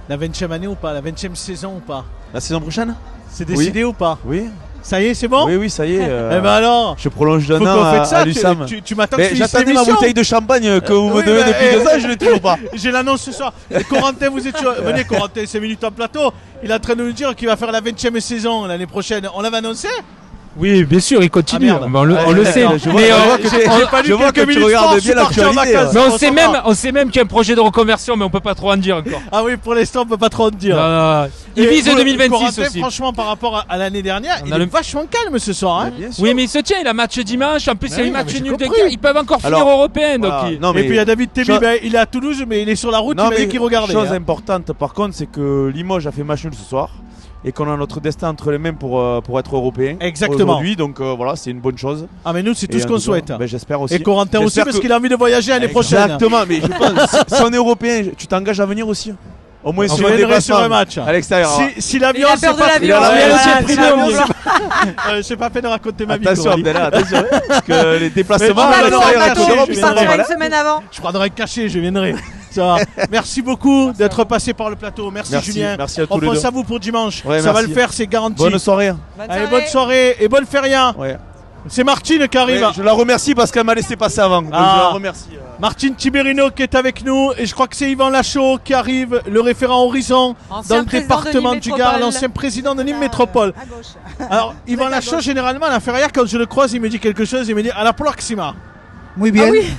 la 20e année ou pas? La 20e saison ou pas? La saison prochaine? C'est décidé ou pas? Oui. Ça y est, c'est bon? Oui, ça y est. Eh ben alors, je prolonge d'un faut an qu'on fasse ça, à l'USAM. Tu m'attends que je finisse j'attendais ma l'émission. bouteille de champagne que vous me donnez depuis 2 ans, je l'ai toujours pas. J'ai l'annonce ce soir. Et Corentin, vous êtes venez Corentin, 5 minutes en plateau. Il est en train de nous dire qu'il va faire la 20e saison l'année prochaine. On l'avait annoncé? Oui, bien sûr, il continue. Ah, merde. On le sait. Je vois que tu regardes bien l'actualité. Mais on sait même qu'il y a un projet de reconversion, mais on peut pas trop en dire encore. Ah oui, pour l'instant, on peut pas trop en dire. Il vise 2026 Corentin, aussi. Franchement, par rapport à l'année dernière, il est vachement calme ce soir. Hein. Oui, mais il se tient, il a match dimanche. En plus, il y a un match nul de guerre. Ils peuvent encore finir Alors, européen. Et puis il y a David Tébi, il est à Toulouse, mais il est sur la route, il m'a dit qu'il regardait. Chose importante, par contre, c'est que Limoges a fait match nul ce soir. Et qu'on a notre destin entre les mains pour être européen. Exactement. Aujourd'hui, donc voilà, c'est une bonne chose. Ah, mais nous, c'est tout ce qu'on souhaite. J'espère aussi. Et Corentin aussi, parce qu'il a envie de voyager l'année prochaine. Exactement, mais je pense, si on est européen, tu t'engages à venir aussi. Au moins sur un match. À l'extérieur. Si l'avion, c'est pas j'ai pas fait de raconter ma vie. Attention, Abdallah, attention. Parce que les déplacements, une semaine avant. Je prendrai un cachet, je viendrai. Ça va. Merci beaucoup d'être passé par le plateau. Merci Julien. Merci à tous On les pense deux. à vous pour dimanche. Ouais, ça va merci. le faire, c'est garanti. Bonne soirée. Allez, bonne soirée et bonne feria. Ouais. C'est Martine qui arrive. Ouais, je la remercie parce qu'elle m'a laissé passer avant. Donc je la remercie. Martine Tiberino qui est avec nous et je crois que c'est Yvan Lachaud qui arrive, le référent Horizon dans le département du Gard, l'ancien président de Nîmes Métropole. Alors Yvan Lachaud, généralement à la feria, quand je le croise, il me dit quelque chose, il me dit à la proxima. Muy bien. Ah oui.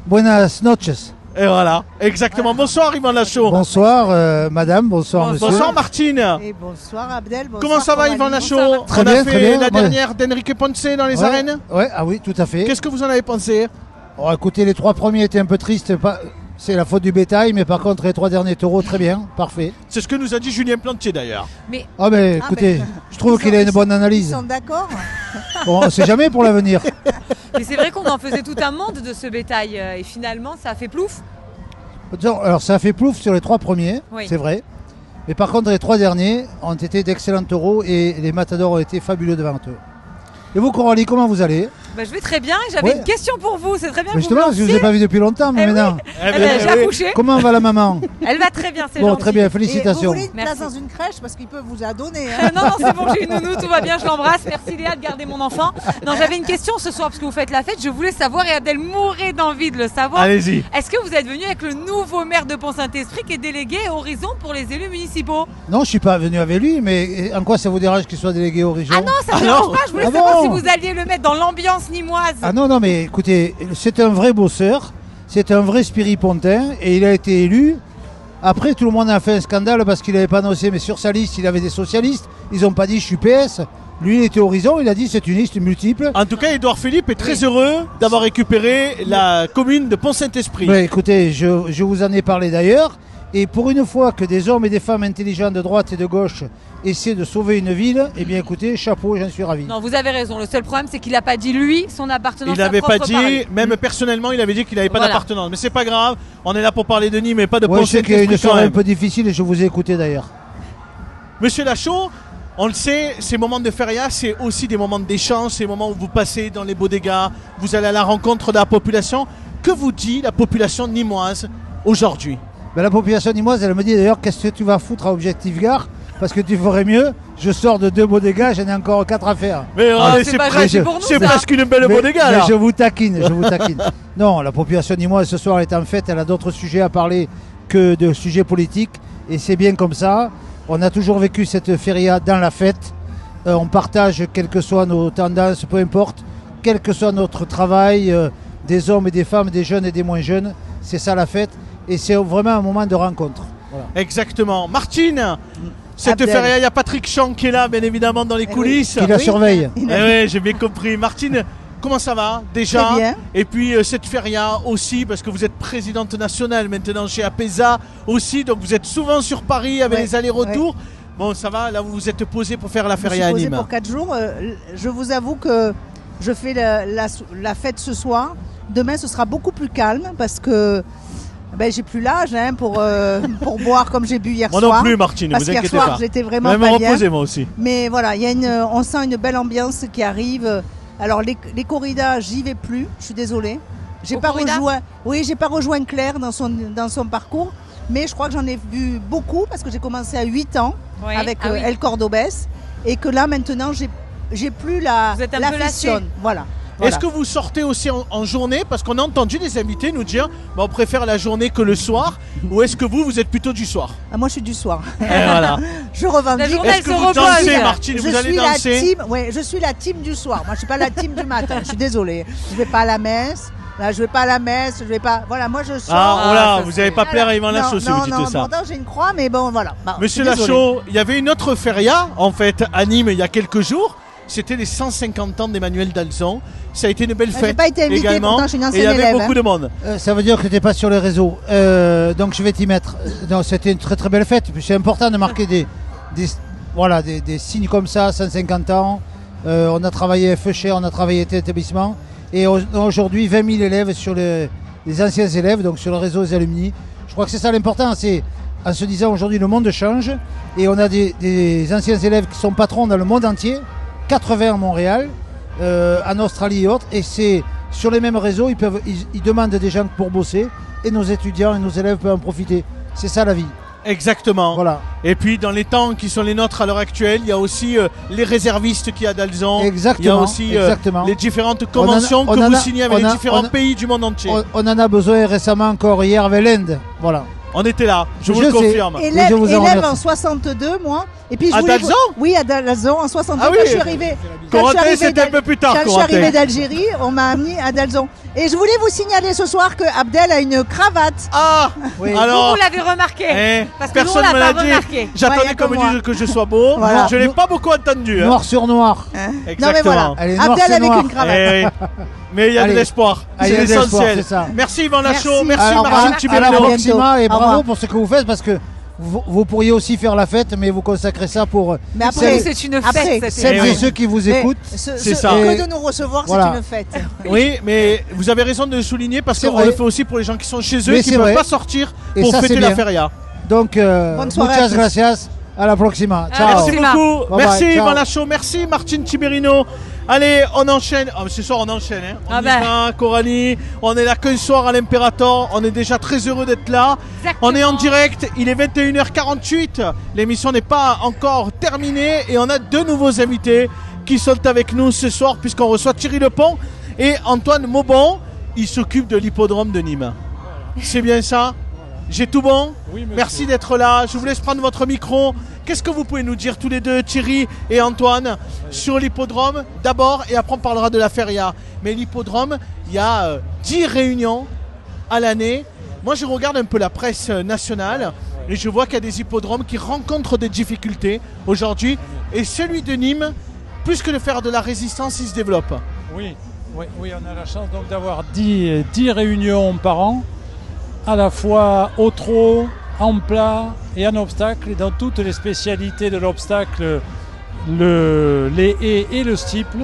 Buenas noches. Et voilà, exactement. Bonsoir Yvan Lachaud. Bonsoir madame, bonsoir monsieur. Bonsoir Martine. Et bonsoir Abdel. Bonsoir Comment ça va Coralie. Yvan Lachaud? Très On bien, a très fait bien. la dernière d'Enrique Ponce dans les arènes. Ouais, ah oui, tout à fait. Qu'est-ce que vous en avez pensé? Oh, écoutez, les 3 premiers étaient un peu tristes. C'est la faute du bétail, mais par contre, les 3 derniers taureaux, très bien, parfait. C'est ce que nous a dit Julien Plantier d'ailleurs. Mais écoutez, je trouve qu'il a une bonne analyse. Ils sont d'accord. Bon, on sait jamais pour l'avenir. Mais c'est vrai qu'on en faisait tout un monde de ce bétail et finalement ça a fait plouf. Alors, ça a fait plouf sur les 3 premiers, Oui. c'est vrai. Mais par contre, les 3 derniers ont été d'excellents taureaux et les matadors ont été fabuleux devant eux. Et vous, Coralie, comment vous allez? Je vais très bien et j'avais une question pour vous. C'est très bien que vous Justement, parce que je ne vous ai pas vu depuis longtemps, mais maintenant. J'ai accouché. Comment va la maman? Elle va très bien, c'est Bon, gentil. très bien, Et félicitations. vous voulez une place dans une crèche parce qu'il peut vous la donner. Hein. Non, c'est bon, j'ai une nounou, tout va bien, je l'embrasse. Merci Léa de garder mon enfant. Non, j'avais une question ce soir parce que vous faites la fête. Je voulais savoir et Adèle mourait d'envie de le savoir. Allez-y. Est-ce que vous êtes venu avec le nouveau maire de Pont-Saint-Esprit qui est délégué Horizon pour les élus municipaux? Non, je ne suis pas venu avec lui, mais en quoi ça vous dérange qu'il soit délégué au région? Ah non, ça ne dérange pas. Je voulais savoir bon si vous alliez le mettre dans l'ambiance nîmoise. Ah non, mais écoutez, c'est un vrai bosseur, c'est un vrai spiripontain et il a été élu. Après, tout le monde a fait un scandale parce qu'il n'avait pas annoncé, mais sur sa liste, il avait des socialistes. Ils n'ont pas dit je suis PS. Lui, il était Horizon, il a dit c'est une liste multiple. En tout cas, Édouard Philippe est très heureux d'avoir récupéré la commune de Pont-Saint-Esprit. Ouais, écoutez, je vous en ai parlé d'ailleurs. Et pour une fois que des hommes et des femmes intelligents de droite et de gauche essaient de sauver une ville, eh bien écoutez, chapeau, j'en suis ravi. Non, vous avez raison. Le seul problème, c'est qu'il n'a pas dit lui son appartenance. Il n'avait pas dit, Paris. même personnellement, il avait dit qu'il n'avait pas Voilà. d'appartenance. Mais c'est pas grave, on est là pour parler de Nîmes et pas de Ouais, je sais qu'il y a une Pont-Saint-Esprit quand soirée un même. peu difficile et je vous ai écouté d'ailleurs. Monsieur Lachaud, on le sait, ces moments de feria, c'est aussi des moments d'échange, ces moments où vous passez dans les bodegas, vous allez à la rencontre de la population. Que vous dit la population nîmoise aujourd'hui? Ben, la population nîmoise, elle me dit d'ailleurs qu'est-ce que tu vas foutre à Objectif Gare parce que tu ferais mieux. Je sors de 2 bodega, j'en ai encore 4 à faire. Mais c'est presque une belle bodega mais là. je vous taquine, je vous taquine. Non, la population nîmoise ce soir est en fête, elle a d'autres sujets à parler que de sujets politiques et c'est bien comme ça. On a toujours vécu cette feria dans la fête. On partage quelles que soient nos tendances, peu importe, quel que soit notre travail, des hommes et des femmes, des jeunes et des moins jeunes. C'est ça la fête et c'est vraiment un moment de rencontre. Voilà. Exactement. Martine, cette Abdel. feria, il y a Patrick Chang qui est là, bien évidemment, dans les coulisses. Qui la surveille. Eh oui, j'ai bien compris. Martine, comment ça va déjà? Très bien. Et puis cette feria aussi, parce que vous êtes présidente nationale maintenant chez APESA aussi, donc vous êtes souvent sur Paris avec les allers-retours. Bon, ça va, là vous vous êtes posé pour faire la Je me feria suis posée à Nîmes. pour 4 jours. Je vous avoue que je fais la fête ce soir. Demain, ce sera beaucoup plus calme parce que j'ai plus l'âge pour boire comme j'ai bu hier Moi soir. non plus, Martine, parce vous qu'hier inquiétez soir, pas. j'étais vraiment Je vais pas me bien. reposer moi aussi. Mais voilà, on sent une belle ambiance qui arrive. Alors les corridas, j'y vais plus. Je suis désolée. J'ai Aux pas corridas rejoint. Oui, j'ai pas rejoint Claire dans son parcours. Mais je crois que j'en ai vu beaucoup parce que j'ai commencé à 8 ans Oui. avec Ah oui. El Cordobès et que là maintenant j'ai plus la Vous êtes un peu fiction. lassé. Voilà. Est-ce que vous sortez aussi en journée? Parce qu'on a entendu des invités nous dire on préfère la journée que le soir. Ou est-ce que vous êtes plutôt du soir? Moi je suis du soir. Et voilà. Je revendique. La journée, Est-ce que vous dansez, Martine? Vous allez danser? Je suis la team du soir. Moi je suis pas la team du matin. Je suis désolée. Je vais pas à la messe. Là, je vais pas à la messe. Je vais pas. Voilà, moi je sors. Ah, voilà, vous n'allez pas plaire à Yvan Lachaud si vous dites ça. Pourtant j'ai une croix, mais bon voilà. Bah, Monsieur je suis désolée. Lachaud, il y avait une autre feria en fait à Nîmes il y a quelques jours. C'était les 150 ans d'Emmanuel Dalzon. Ça a été une belle J'ai fête pas été invitée, également. pourtant, je suis une Et ancienne il y avait élève, beaucoup de monde. Ça veut dire que tu n'es pas sur les réseaux. Donc je vais t'y mettre. C'était une très très belle fête. C'est important de marquer des signes comme ça, 150 ans. On a travaillé FECHER, on a travaillé tel établissement. Et aujourd'hui, 20 000 élèves sur les anciens élèves, donc sur le réseau des alumni. Je crois que c'est ça l'important. C'est en se disant aujourd'hui le monde change. Et on a des anciens élèves qui sont patrons dans le monde entier. 80 à Montréal, en Australie et autres. Et c'est sur les mêmes réseaux, ils demandent des gens pour bosser. Et nos étudiants et nos élèves peuvent en profiter. C'est ça la vie. Exactement. Voilà. Et puis dans les temps qui sont les nôtres à l'heure actuelle, il y a aussi les réservistes qu'il y a à Dalzon. Exactement. Il y a aussi les différentes conventions que vous signez avec les différents pays du monde entier. On en a besoin récemment encore hier avec l'Inde. Voilà. On était là, je vous le confirme. Élève, je vous en élève remercie. en 62, moi. Et puis, À Dalzon? Oui, à Dalzon, en 62. Ah oui. Quand je suis arrivée. Corentin, c'était un peu plus tard, Quand je suis Corentin. arrivée d'Algérie, on m'a amené à Dalzon. Et je voulais vous signaler ce soir que Abdel a une cravate. Ah oui. Alors, vous l'avez remarqué. Parce que nous, on personne l'a me pas l'a dit. remarqué. J'attendais qu'on me dise que je sois beau. Voilà. Je l'ai pas beaucoup entendu. Noir sur noir. Exactement. Non, mais voilà. Elle est noire Abdel sur avec noir. une cravate. Eh oui. Mais il y a de Allez. l'espoir. Ah, il C'est y a de l'espoir, l'essentiel. c'est ça. Merci Yvan Lachaud. Merci Alors, Martine à la Tiberineau. Proxima et Au bravo revoir. pour ce que vous faites parce que vous pourriez aussi faire la fête, mais vous consacrez ça pour Mais après, c'est une fête, après, cette celles Eh et oui. ceux qui vous Mais écoutent. C'est ça. Que de nous recevoir, Voilà. c'est une fête. Oui, mais vous avez raison de le souligner parce C'est qu'on vrai. le fait aussi pour les gens qui sont chez eux Mais et qui c'est ne peuvent vrai. pas sortir Et pour ça, fêter c'est la bien. feria. Donc, Bonne soirée à muchas tous. gracias. À la Proxima. Ciao. Merci beaucoup. Bye Merci bye, ciao. Yvan Lachaud. Merci Martine Tiberineau. Allez, on enchaîne. Ah, ce soir, on enchaîne. Hein. On Ah y ben. va, Coralie. On est là qu'un soir à l'Imperator. On est déjà très heureux d'être là. Exactement. On est en direct. Il est 21h48. L'émission n'est pas encore terminée. Et on a deux nouveaux invités qui sont avec nous ce soir, puisqu'on reçoit Thierry Lepont et Antoine Maubon. Il s'occupe de l'hippodrome de Nîmes. C'est bien ça? J'ai tout bon? Merci d'être là. Je vous laisse prendre votre micro. Qu'est-ce que vous pouvez nous dire tous les deux, Thierry et Antoine, sur l'hippodrome d'abord, et après on parlera de la feria. Mais l'hippodrome, il y a 10 réunions à l'année. Moi, je regarde un peu la presse nationale et je vois qu'il y a des hippodromes qui rencontrent des difficultés aujourd'hui. Et celui de Nîmes, plus que de faire de la résistance, il se développe. Oui, on a la chance donc d'avoir 10 réunions par an, à la fois au trot, en plat et en obstacle, et dans toutes les spécialités de l'obstacle, les haies et le steeple.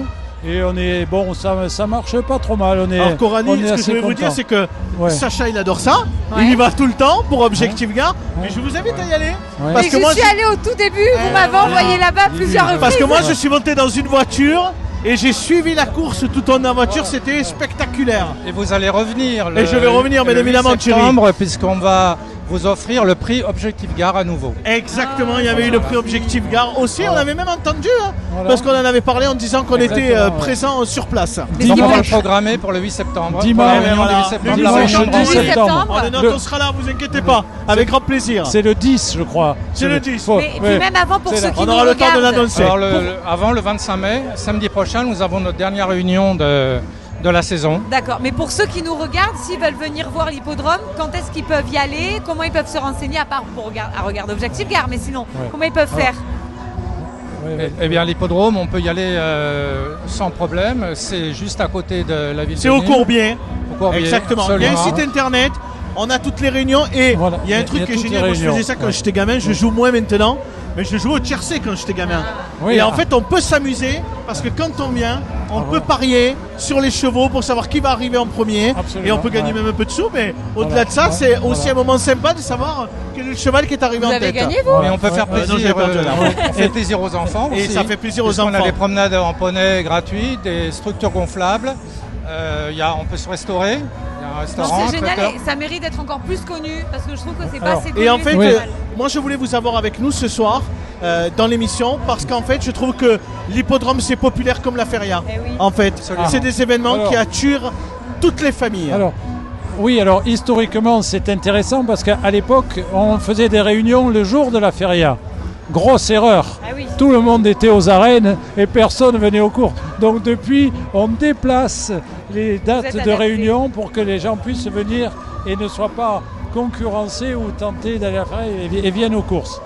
Et on est bon, ça marche pas trop mal. Alors Coralie, ce que je vais vous dire, c'est que Sacha, il adore ça. Ouais. Il y va tout le temps pour Objectif Gare. Mais je vous invite à y aller. Parce Et que je moi, suis allée au tout début, vous m'avez envoyé là-bas plusieurs reprises. Parce que moi, je suis monté dans une voiture et j'ai suivi la course tout en la voiture. C'était spectaculaire. Et vous allez revenir. Et je vais revenir, bien évidemment, Thierry. septembre, puisqu'on va vous offrir le prix Objectif Gare à nouveau. Exactement, il y avait eu le prix Objectif Gare aussi. On avait même entendu, hein, Voilà. parce qu'on en avait parlé en disant qu'on était Exactement, ouais. présent sur place. Donc on va le programmer pour le 8 septembre. Dimanche. La réunion du 8 septembre. La réunion du 8 septembre. On le note, on sera là, vous inquiétez pas. Avec grand plaisir. C'est le 10, je crois. C'est le 10. Mais, et puis même avant, pour ceux qui On nous aura le temps de regardent. l'annoncer. Alors avant le 25 mai, samedi prochain, nous avons notre dernière réunion de la saison. D'accord, mais pour ceux qui nous regardent, s'ils veulent venir voir l'hippodrome, quand est-ce qu'ils peuvent y aller? Comment ils peuvent se renseigner, à part pour regarder Objectif Gare, mais sinon, comment ils peuvent faire? Eh bien, l'hippodrome, on peut y aller sans problème. C'est juste à côté de la ville de C'est Nîmes. au Courbier. Au Courbier, Exactement. absolument. Il y a un site internet, on a toutes les réunions et il y a un truc qui est génial. Moi, je faisais ça quand j'étais gamin, je joue moins maintenant, mais je jouais au tiercé quand j'étais gamin. Oui, et en fait, on peut s'amuser parce que quand on vient, on peut parier sur les chevaux pour savoir qui va arriver en premier. Et on peut gagner même un peu de sous, mais au-delà de ça, c'est aussi un moment sympa de savoir quel est le cheval qui est arrivé en tête. Vous avez gagné, vous? Mais on peut faire plaisir, non, j'ai perdu, là. on fait plaisir aux enfants Et aussi, ça fait plaisir aux puisqu'on enfants. a des promenades en poney gratuites, des structures gonflables. On peut se restaurer. Il y a un restaurant. C'est génial traiteur. et ça mérite d'être encore plus connu parce que je trouve que c'est pas assez connu. Et en fait, ce cheval. moi je voulais vous avoir avec nous ce soir dans l'émission parce qu'en fait je trouve que l'hippodrome c'est populaire comme la feria. En fait, c'est des événements qui attirent toutes les familles. Alors historiquement c'est intéressant parce qu'à l'époque on faisait des réunions le jour de la feria. Grosse erreur. Tout le monde était aux arènes et personne venait aux cours. Donc depuis, on déplace les dates de réunion pour que les gens puissent venir et ne soient pas concurrencés ou tentés d'aller à la feria et viennent aux courses.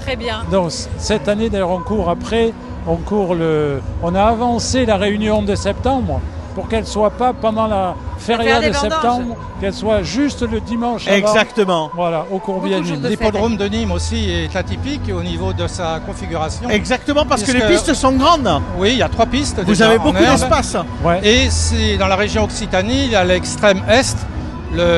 Très bien. Donc cette année d'ailleurs on a avancé la réunion de septembre pour qu'elle ne soit pas pendant la feria de septembre, qu'elle soit juste le dimanche avant. Exactement. Voilà, au Courbier à Nîmes. L'hippodrome de Nîmes aussi est atypique au niveau de sa configuration. Exactement, parce que les pistes sont grandes. Oui, il y a 3 pistes. Vous déjà avez en beaucoup herbe. d'espace. Et c'est dans la région Occitanie, à l'extrême est.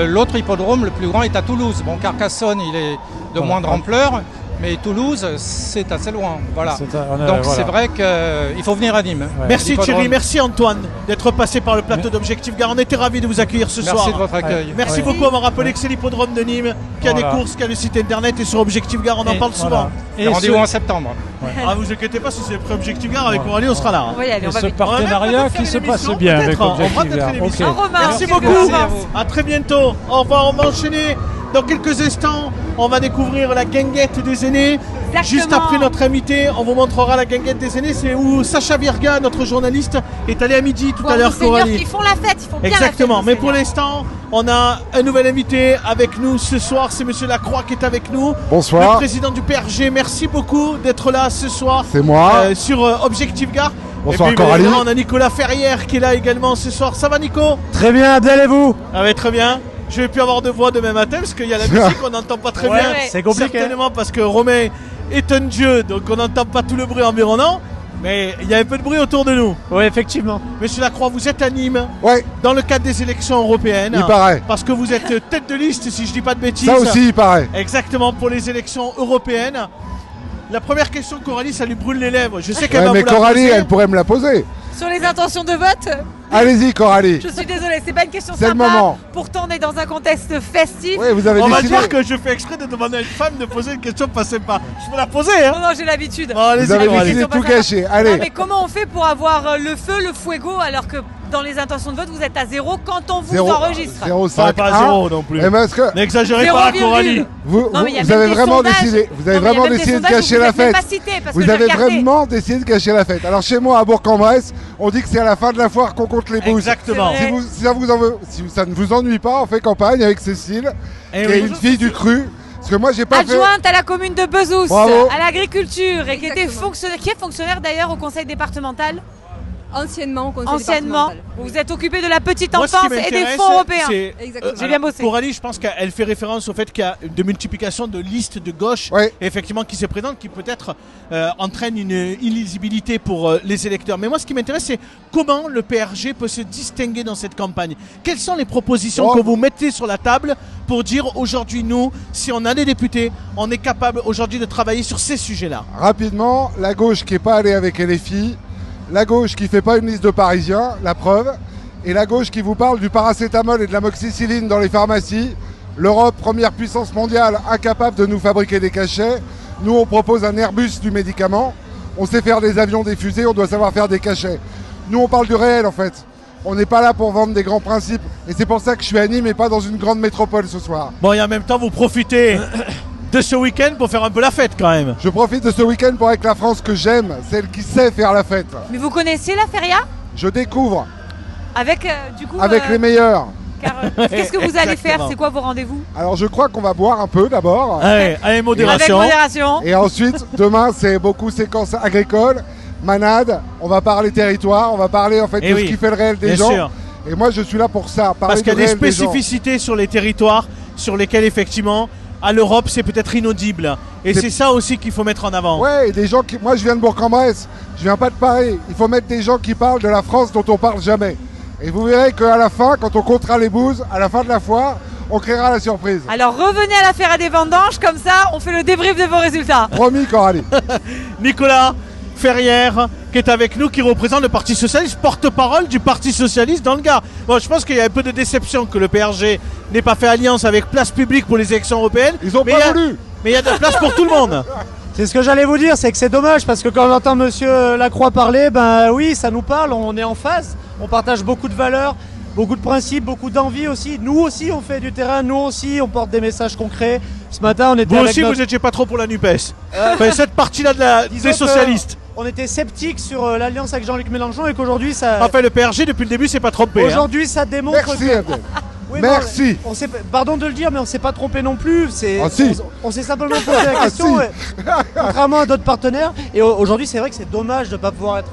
L'autre hippodrome, le plus grand, est à Toulouse. Bon, Carcassonne, il est de moindre ampleur. Mais Toulouse, c'est assez loin. Voilà. Donc c'est vrai qu'il faut venir à Nîmes. Merci Thierry, merci Antoine d'être passé par le plateau d'Objectif Gare. On était ravis de vous accueillir ce soir. Merci de votre accueil. Merci beaucoup à m'avoir rappelé que c'est l'hippodrome de Nîmes, qui a des courses, qui a le site internet et sur Objectif Gare, on en parle souvent. Et rendez-vous en septembre. Ah, vous inquiétez pas, si c'est pré Objectif Gare avec Aurélie, on sera là. On va y aller, on va ce vite. partenariat qui se passe bien avec Objectif Gare. L'émission. Ok. Merci beaucoup. À très bientôt. Au revoir, on va enchaîner. Dans quelques instants, on va découvrir la guinguette des aînés. Juste après notre invité, on vous montrera la guinguette des aînés. C'est où Sacha Virga, notre journaliste, est allé à midi tout à l'heure. Ils font la fête, ils font bien Exactement, la fête. mais pour l'instant, on a un nouvel invité avec nous ce soir. C'est Monsieur Lacroix qui est avec nous. Bonsoir. Le président du PRG. Merci beaucoup d'être là ce soir. C'est moi. Sur Objectif Gare. Bonsoir, et puis, Coralie. On a Nicolas Ferrière qui est là également ce soir. Ça va, Nico? Très bien, Abdel, et vous? Ah ouais, très bien. Je vais plus avoir de voix demain matin parce qu'il y a la musique, on n'entend pas très bien. c'est compliqué. Certainement parce que Romain est un dieu, donc on n'entend pas tout le bruit environnant. Mais il y a un peu de bruit autour de nous. Oui, effectivement. Monsieur Lacroix, vous êtes à Nîmes. Oui. Dans le cadre des élections européennes. Il paraît. Parce que vous êtes tête de liste, si je dis pas de bêtises. Ça aussi, il paraît. Exactement, pour les élections européennes. La première question, Coralie, ça lui brûle les lèvres. Je sais qu'elle va mais vous la Coralie, poser. elle pourrait me la poser. Sur les intentions de vote, Allez-y, Coralie. je suis désolée, c'est pas une question C'est le sympa. moment. Pourtant, on est dans un contexte festif. Oui, vous avez On va décidé. dire que je fais exprès de demander à une femme de poser une question pas sympa. Je peux la poser, hein? Non, j'ai l'habitude. Bon, allez-y, Vous avez Coralie. décidé de tout Pas sympa. cacher. Allez. Non, mais comment on fait pour avoir le feu, le fuego, alors que dans les intentions de vote, vous êtes à 0 quand on vous enregistre? 0,5. Pas à 0 non plus. Eh ben, est-ce que N'exagérez pas, 0,1. Coralie. vous, Non, mais il y a vous même avez des vraiment sondages. décidé, vous avez Non, mais il y a vraiment même des décidé de sondages où cacher vous la êtes même fête. pas cité, parce Vous que j'ai avez regardé. vraiment décidé de cacher la fête. Alors chez moi à Bourg-en-Bresse, on dit que c'est à la fin de la foire qu'on compte les bouses. Exactement. Si ça ne vous ennuie pas, on fait campagne avec Cécile, qui est une fille du cru. Parce que moi j'ai pas fait. Adjointe à la commune de Bezous, Bravo. à l'agriculture, et qui était fonctionnaire, qui est fonctionnaire d'ailleurs au conseil départemental. Anciennement au conseil Anciennement, départemental. vous vous êtes occupé de la petite Moi, ce qui enfance et des m'intéresse, fonds européens. c'est, J'ai bien bossé. Coralie, je pense qu'elle fait référence au fait qu'il y a de multiplication de listes de gauche, effectivement, qui se présentent, qui peut-être entraîne une illisibilité pour les électeurs. Mais moi, ce qui m'intéresse, c'est comment le PRG peut se distinguer dans cette campagne. Quelles sont les propositions que vous mettez sur la table pour dire aujourd'hui, nous, si on a des députés, on est capable aujourd'hui de travailler sur ces sujets-là? Rapidement, la gauche qui n'est pas allée avec LFI, la gauche qui fait pas une liste de Parisiens, la preuve, et la gauche qui vous parle du paracétamol et de la moxicilline dans les pharmacies. L'Europe, première puissance mondiale, incapable de nous fabriquer des cachets. Nous, on propose un Airbus du médicament. On sait faire des avions, des fusées, on doit savoir faire des cachets. Nous, on parle du réel, en fait. On n'est pas là pour vendre des grands principes. Et c'est pour ça que je suis à Nîmes et pas dans une grande métropole ce soir. Bon, et en même temps, vous profitez de ce week-end pour faire un peu la fête quand même. Je profite de ce week-end pour avec la France que j'aime, celle qui sait faire la fête. Mais vous connaissez la feria? Je découvre. Avec du coup. avec les meilleurs. Qu'est-ce que vous allez faire? C'est quoi vos rendez-vous? Alors je crois qu'on va boire un peu d'abord. Allez, modération. Avec modération. Et ensuite, demain, c'est beaucoup séquences agricoles, manades. On va parler territoire, on va parler en fait de ce qui fait le réel des gens. Sûr. Et moi, je suis là pour ça. Parce qu'il y a des spécificités sur les territoires sur lesquels effectivement, à l'Europe, c'est peut-être inaudible. Et c'est ça aussi qu'il faut mettre en avant. Ouais, et des gens qui. Moi, je viens de Bourg-en-Bresse. Je viens pas de Paris. Il faut mettre des gens qui parlent de la France dont on parle jamais. Et vous verrez qu'à la fin, quand on comptera les bouses, à la fin de la foire, on créera la surprise. Alors revenez à la Feria des vendanges, comme ça on fait le débrief de vos résultats. Promis, Coralie. Nicolas Ferrière, qui est avec nous, qui représente le Parti Socialiste, porte-parole du Parti Socialiste dans le Gard. Bon, je pense qu'il y a un peu de déception que le PRG n'ait pas fait alliance avec Place Publique pour les élections européennes. Ils ont pas voulu. Mais il y a de la place pour tout le monde. C'est ce que j'allais vous dire, c'est que c'est dommage parce que quand on entend Monsieur Lacroix parler, ben oui, ça nous parle, on est en phase, on partage beaucoup de valeurs, beaucoup de principes, beaucoup d'envie aussi. Nous aussi, on fait du terrain, nous aussi, on porte des messages concrets. Ce matin, on était Vous avec aussi, vous n'étiez pas trop pour la NUPES. Enfin, cette partie-là des socialistes. On était sceptiques sur l'alliance avec Jean-Luc Mélenchon et qu'aujourd'hui, ça... Enfin, le PRG, depuis le début, c'est pas trompé. Aujourd'hui, ça démontre Merci, que... Abdel. Oui, Merci. Pardon de le dire, mais on s'est pas trompé non plus. Ah, si. On s'est simplement posé la question, contrairement à d'autres partenaires. Et aujourd'hui, c'est vrai que c'est dommage de ne pas pouvoir être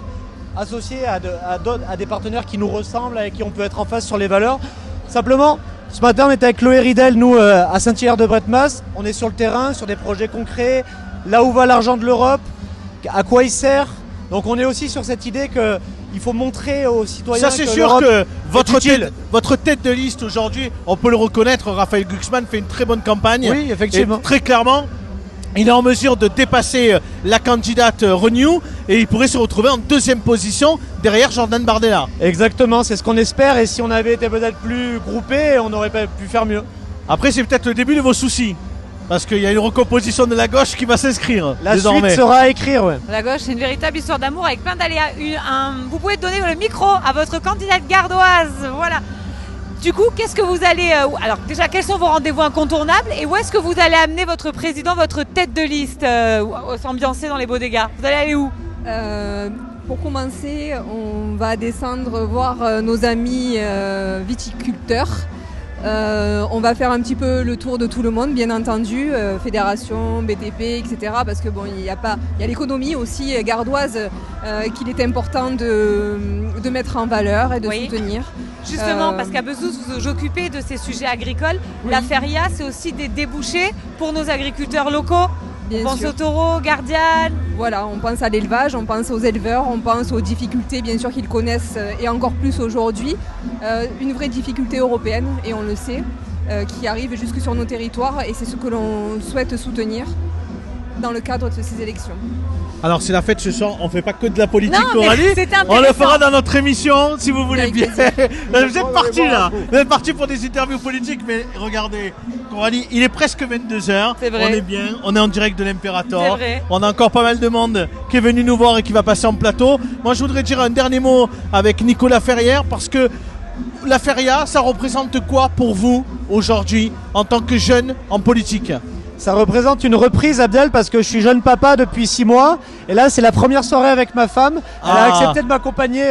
associé à des partenaires qui nous ressemblent, avec qui on peut être en face sur les valeurs. Simplement, ce matin, on était avec Chloé Ridel, nous, à Saint-Hilaire-de-Bretmas. On est sur le terrain, sur des projets concrets. Là où va l'argent de l'Europe, à quoi il sert. Donc on est aussi sur cette idée qu'il faut montrer aux citoyens ça, c'est sûr que votre tête de liste aujourd'hui, on peut le reconnaître, Raphaël Glucksmann fait une très bonne campagne. Oui, effectivement. Et très clairement, il est en mesure de dépasser la candidate Renew et il pourrait se retrouver en deuxième position derrière Jordan Bardella. Exactement, c'est ce qu'on espère et si on avait été peut-être plus groupés, on aurait pas pu faire mieux. Après, c'est peut-être le début de vos soucis. Parce qu'il y a une recomposition de la gauche qui va s'inscrire. La désormais. suite sera à écrire, ouais. La gauche, c'est une véritable histoire d'amour avec plein d'aléas. Vous pouvez donner le micro à votre candidate gardoise. Voilà. Du coup, qu'est-ce que vous allez... alors déjà, quels sont vos rendez-vous incontournables et où est-ce que vous allez amener votre président, votre tête de liste s'ambiancer dans les Bodega? Vous allez aller où? Pour commencer, on va descendre voir nos amis viticulteurs. On va faire un petit peu le tour de tout le monde, bien entendu, fédération, BTP, etc. Parce que bon, il y a l'économie aussi gardoise qu'il est important de mettre en valeur et de soutenir. Justement, parce qu'à Bezous, vous vous occupez de ces sujets agricoles. Oui. La feria, c'est aussi des débouchés pour nos agriculteurs locaux. On pense aux taureaux, Gardiane. Voilà, on pense à l'élevage, on pense aux éleveurs, on pense aux difficultés bien sûr qu'ils connaissent et encore plus aujourd'hui. Une vraie difficulté européenne, et on le sait, qui arrive jusque sur nos territoires et c'est ce que l'on souhaite soutenir dans le cadre de ces élections. Alors c'est la fête ce soir, on ne fait pas que de la politique, non, Coralie, on le fera dans notre émission si vous voulez bien. Vous êtes partis là, vous êtes partis pour des interviews politiques, mais regardez, Coralie, il est presque 22h, on est bien, on est en direct de l'Imperator, on a encore pas mal de monde qui est venu nous voir et qui va passer en plateau. Moi je voudrais dire un dernier mot avec Nicolas Ferrière parce que la feria, ça représente quoi pour vous aujourd'hui en tant que jeune en politique ? Ça représente une reprise, Abdel, parce que je suis jeune papa depuis 6 mois. Et là, c'est la première soirée avec ma femme. Elle a accepté de m'accompagner.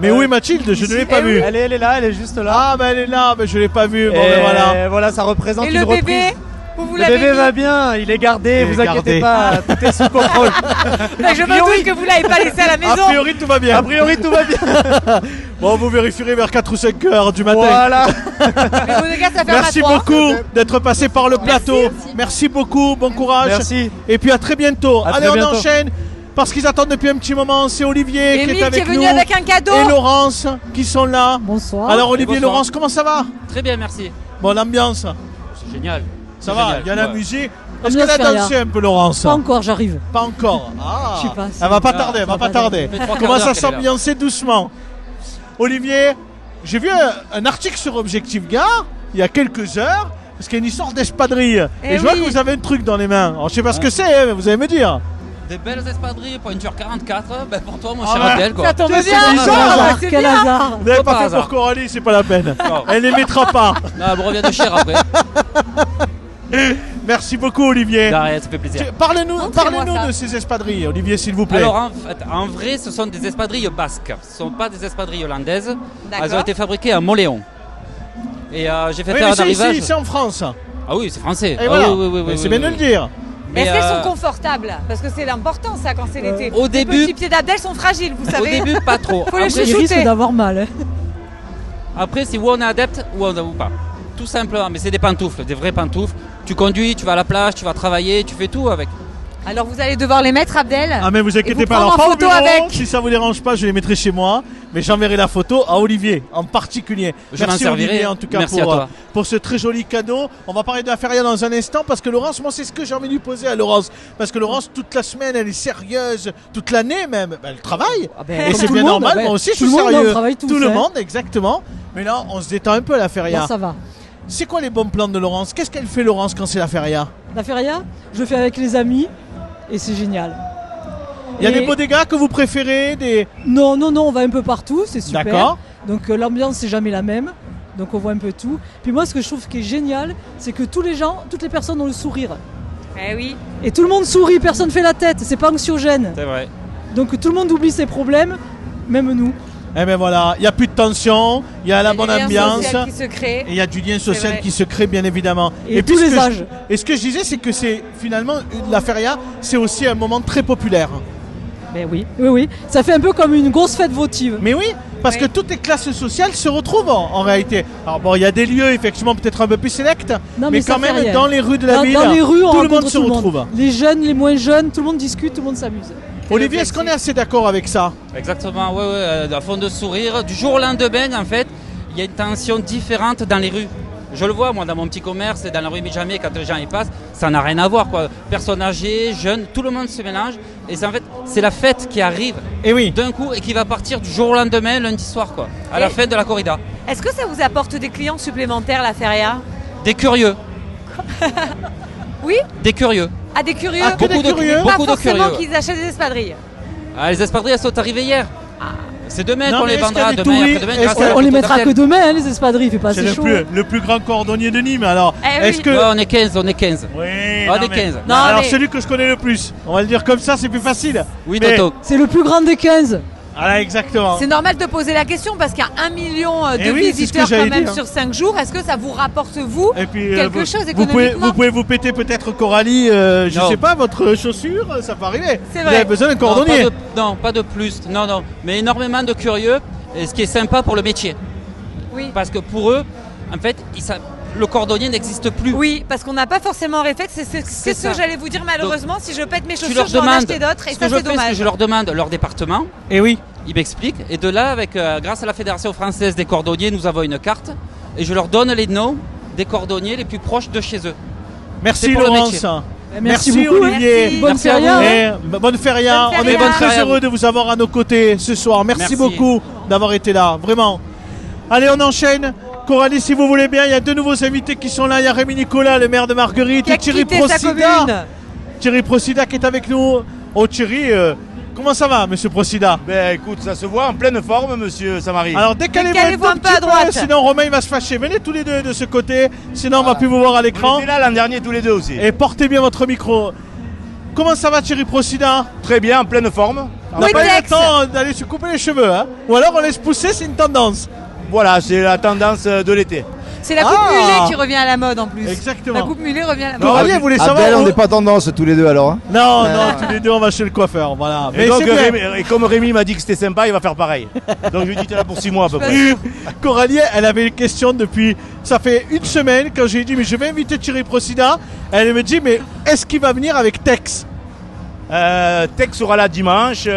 Mais où est Mathilde? Je ne l'ai pas vue. Elle est là, elle est juste là. Ah, ben elle est là, ben je ne l'ai pas vue. Bon, et ben voilà, ça représente et une reprise. Bébé le bébé va bien, il est gardé, vous inquiétez pas, tout est sous contrôle. Je me doute que vous ne l'avez pas laissé à la maison. A priori, tout va bien. A priori, tout va bien. Bon, vous vérifierez vers 4 ou 5 heures du matin. Voilà. Merci beaucoup d'être passé par le plateau. Merci beaucoup, bon courage. Merci. Et puis à très bientôt. Allez, on enchaîne. Parce qu'ils attendent depuis un petit moment, c'est Olivier qui est avec nous. Avec un cadeau. Et Laurence qui sont là. Bonsoir. Alors Olivier et Laurence, comment ça va? Très bien, merci. Bon, l'ambiance. C'est génial. Ça va, il y a la musique. Est-ce qu'elle a dansé un peu, Laurence? Pas encore, j'arrive. Pas encore. Ah, je sais pas. Elle va pas tarder, elle va pas tarder. On commence à s'ambiancer doucement. Olivier, j'ai vu un article sur Objectif Gare il y a quelques heures, parce qu'il y a une histoire d'espadrille. Et je vois que vous avez un truc dans les mains. Alors, je sais pas ce que c'est, mais vous allez me dire. Des belles espadrilles, pointure 44, ben pour toi, mon cher Abdel, quoi. Ça tombe bien, quel hasard. Vous n'avez pas fait pour Coralie, c'est pas la peine. Elle ne les mettra pas. Non, on revient de cher après. Merci beaucoup, Olivier. De rien, ça fait plaisir. Parlez-nous de ces espadrilles, Olivier, s'il vous plaît. Alors en vrai, ce sont des espadrilles basques. Ce ne sont pas des espadrilles hollandaises. Elles ont été fabriquées à Moléon. Et j'ai fait faire un arrivage. C'est en France. Ah oui, c'est français. Et voilà. C'est bien de le dire. Est-ce qu'elles sont confortables? Parce que c'est l'important ça quand c'est l'été. Au début, les petits pieds d'Abdel sont fragiles, vous savez. Au début, pas trop. Faut les Ils risquent d'avoir mal. Après, c'est où on est adepte ou pas. Tout simplement, mais c'est des pantoufles, des vraies pantoufles. Tu conduis, tu vas à la plage, tu vas travailler, tu fais tout avec. Alors vous allez devoir les mettre, Abdel. Ah mais vous inquiétez pas, alors pas au bureau, si ça vous dérange pas, je les mettrai chez moi, mais j'enverrai la photo à Olivier en particulier. Merci Olivier en tout cas pour ce très joli cadeau. On va parler de la feria dans un instant parce que Laurence, moi c'est ce que j'ai envie de lui poser à Laurence, parce que Laurence toute la semaine elle est sérieuse, toute l'année même, elle travaille et c'est bien normal, moi aussi je suis sérieux. Tout le monde, exactement. Mais là on se détend un peu à la feria. Là, ça va. C'est quoi les bons plans de Laurence? Qu'est-ce qu'elle fait Laurence quand c'est la feria? La feria, je le fais avec les amis. Et c'est génial. Il y a des bodegas que vous préférez Non, on va un peu partout, c'est super. D'accord. Donc l'ambiance c'est jamais la même, donc on voit un peu tout. Puis moi ce que je trouve qui est génial, c'est que toutes les personnes ont le sourire. Eh oui. Et tout le monde sourit, personne fait la tête, c'est pas anxiogène. C'est vrai. Donc tout le monde oublie ses problèmes, même nous. Eh bien voilà, il n'y a plus de tension, il y a la bonne ambiance. Qui se crée. Et il y a du lien social qui se crée bien évidemment. Et tous les âges. Et ce que je disais, c'est que c'est finalement la feria, c'est aussi un moment très populaire. Ben oui, ça fait un peu comme une grosse fête votive. Mais oui, parce que toutes les classes sociales se retrouvent en réalité. Alors bon, il y a des lieux effectivement peut-être un peu plus sélects, mais quand même dans les rues de la ville, dans les rues, tout le monde se retrouve. Les jeunes, les moins jeunes, tout le monde discute, tout le monde s'amuse. Olivier, est-ce qu'on est assez d'accord avec ça? Exactement, oui, à fond de sourire. Du jour au lendemain, en fait, il y a une tension différente dans les rues. Je le vois, moi, dans mon petit commerce et dans la rue Mijamé, quand les gens y passent, ça n'a rien à voir, quoi. Personnes âgées, jeunes, tout le monde se mélange. Et c'est en fait, c'est la fête qui arrive d'un coup et qui va partir du jour au lendemain, lundi soir, quoi, à la fin de la corrida. Est-ce que ça vous apporte des clients supplémentaires, la feria? Des curieux. Oui? Des curieux. Ah, des curieux? Beaucoup de curieux. Pas forcément qu'ils achètent des espadrilles. Ah, les espadrilles, elles sont arrivées hier. C'est demain qu'on les vendra, demain, après-demain. On les mettra que demain, les espadrilles, il fait pas assez chaud. C'est le plus grand cordonnier de Nîmes, alors. Est-ce que... on est 15. Oui, on est 15. Non, alors celui que je connais le plus, on va le dire comme ça, c'est plus facile. Oui, Toto. C'est le plus grand des 15. Voilà, exactement. C'est normal de poser la question parce qu'il y a 1 million de visiteurs quand même sur 5 jours. Est-ce que ça vous rapporte, vous, quelque chose économiquement? Vous pouvez vous péter peut-être, Coralie, je sais pas, votre chaussure, ça peut arriver. C'est vrai. Vous avez besoin d'un cordonnier. Non, pas de plus. Non. Mais énormément de curieux, et ce qui est sympa pour le métier. Oui. Parce que pour eux, en fait, le cordonnier n'existe plus. Oui, parce qu'on n'a pas forcément réflexe. C'est ce que j'allais vous dire, malheureusement. Donc, si je pète mes chaussures, je vais en acheter d'autres. Et ça, c'est dommage. Je leur demande leur département. Et oui. Ils m'expliquent. Et de là, grâce à la Fédération française des cordonniers, nous avons une carte. Et je leur donne les noms des cordonniers les plus proches de chez eux. Merci Laurence. Merci beaucoup, Olivier. Bonne feria. Bonne feria. On est très heureux de vous avoir à nos côtés ce soir. Merci beaucoup d'avoir été là. Vraiment. Allez, on enchaîne. Coralie, si vous voulez bien, il y a 2 nouveaux invités qui sont là. Il y a Rémi Nicolas, le maire de Marguerite, et Thierry Procida. Thierry Procida qui est avec nous. Oh Thierry, comment ça va, monsieur Procida? Ben écoute, ça se voit en pleine forme, monsieur Samari. Alors décalez-vous un peu à droite. Sinon Romain il va se fâcher. Venez tous les deux de ce côté, sinon on va plus vous voir à l'écran. On était là l'an dernier tous les deux aussi. Et portez bien votre micro. Comment ça va Thierry Procida? Très bien, en pleine forme. On n'a pas eu le temps d'aller se couper les cheveux, hein. Ou alors on laisse pousser, c'est une tendance. Voilà, c'est la tendance de l'été. C'est la coupe mulet qui revient à la mode en plus. Exactement. La coupe mulet revient à la mode. Coralie, vous voulez savoir on n'est pas tendance tous les deux alors hein. Non, tous les deux on va chez le coiffeur, voilà. Et, donc, et comme Rémi m'a dit que c'était sympa, il va faire pareil. Donc je lui ai dit t'es là pour 6 mois à peu près. Coralie, elle avait une question depuis, ça fait 1 semaine quand j'ai dit mais je vais inviter Thierry Procida. Elle me dit mais est-ce qu'il va venir avec Tex? Tex sera là dimanche,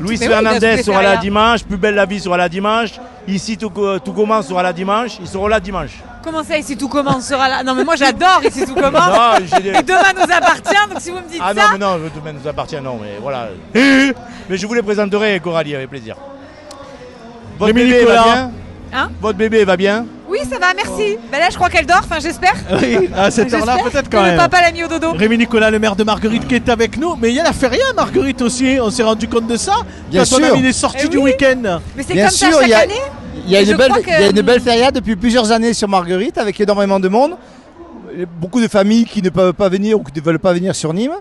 Luis Fernandez sera là dimanche, Plus belle la vie sera là dimanche, Ici tout commence sera là dimanche, ils seront là dimanche. Comment ça ici tout commence sera là? Non mais moi j'adore ici tout commence. Non, et demain nous appartient, donc si vous me dites ça... Ah non, demain nous appartient, non, mais voilà. Mais je vous les présenterai, Coralie, avec plaisir. Votre bébé va bien? Hein? Votre bébé va bien? Oui, ça va, merci. Ben là, je crois qu'elle dort, enfin j'espère. Oui, à cette heure-là, peut-être quand même. Le papa l'a mis au dodo. Rémi Nicolas, le maire de Marguerite, qui est avec nous. Mais il y a la feria à Marguerite aussi, on s'est rendu compte de ça. Bien sûr. Quand on a mis les sorties du week-end. Mais c'est comme ça chaque année. Il y a une belle feria depuis plusieurs années sur Marguerite, avec énormément de monde. beaucoup de familles qui ne peuvent pas venir ou qui ne veulent pas venir sur Nîmes.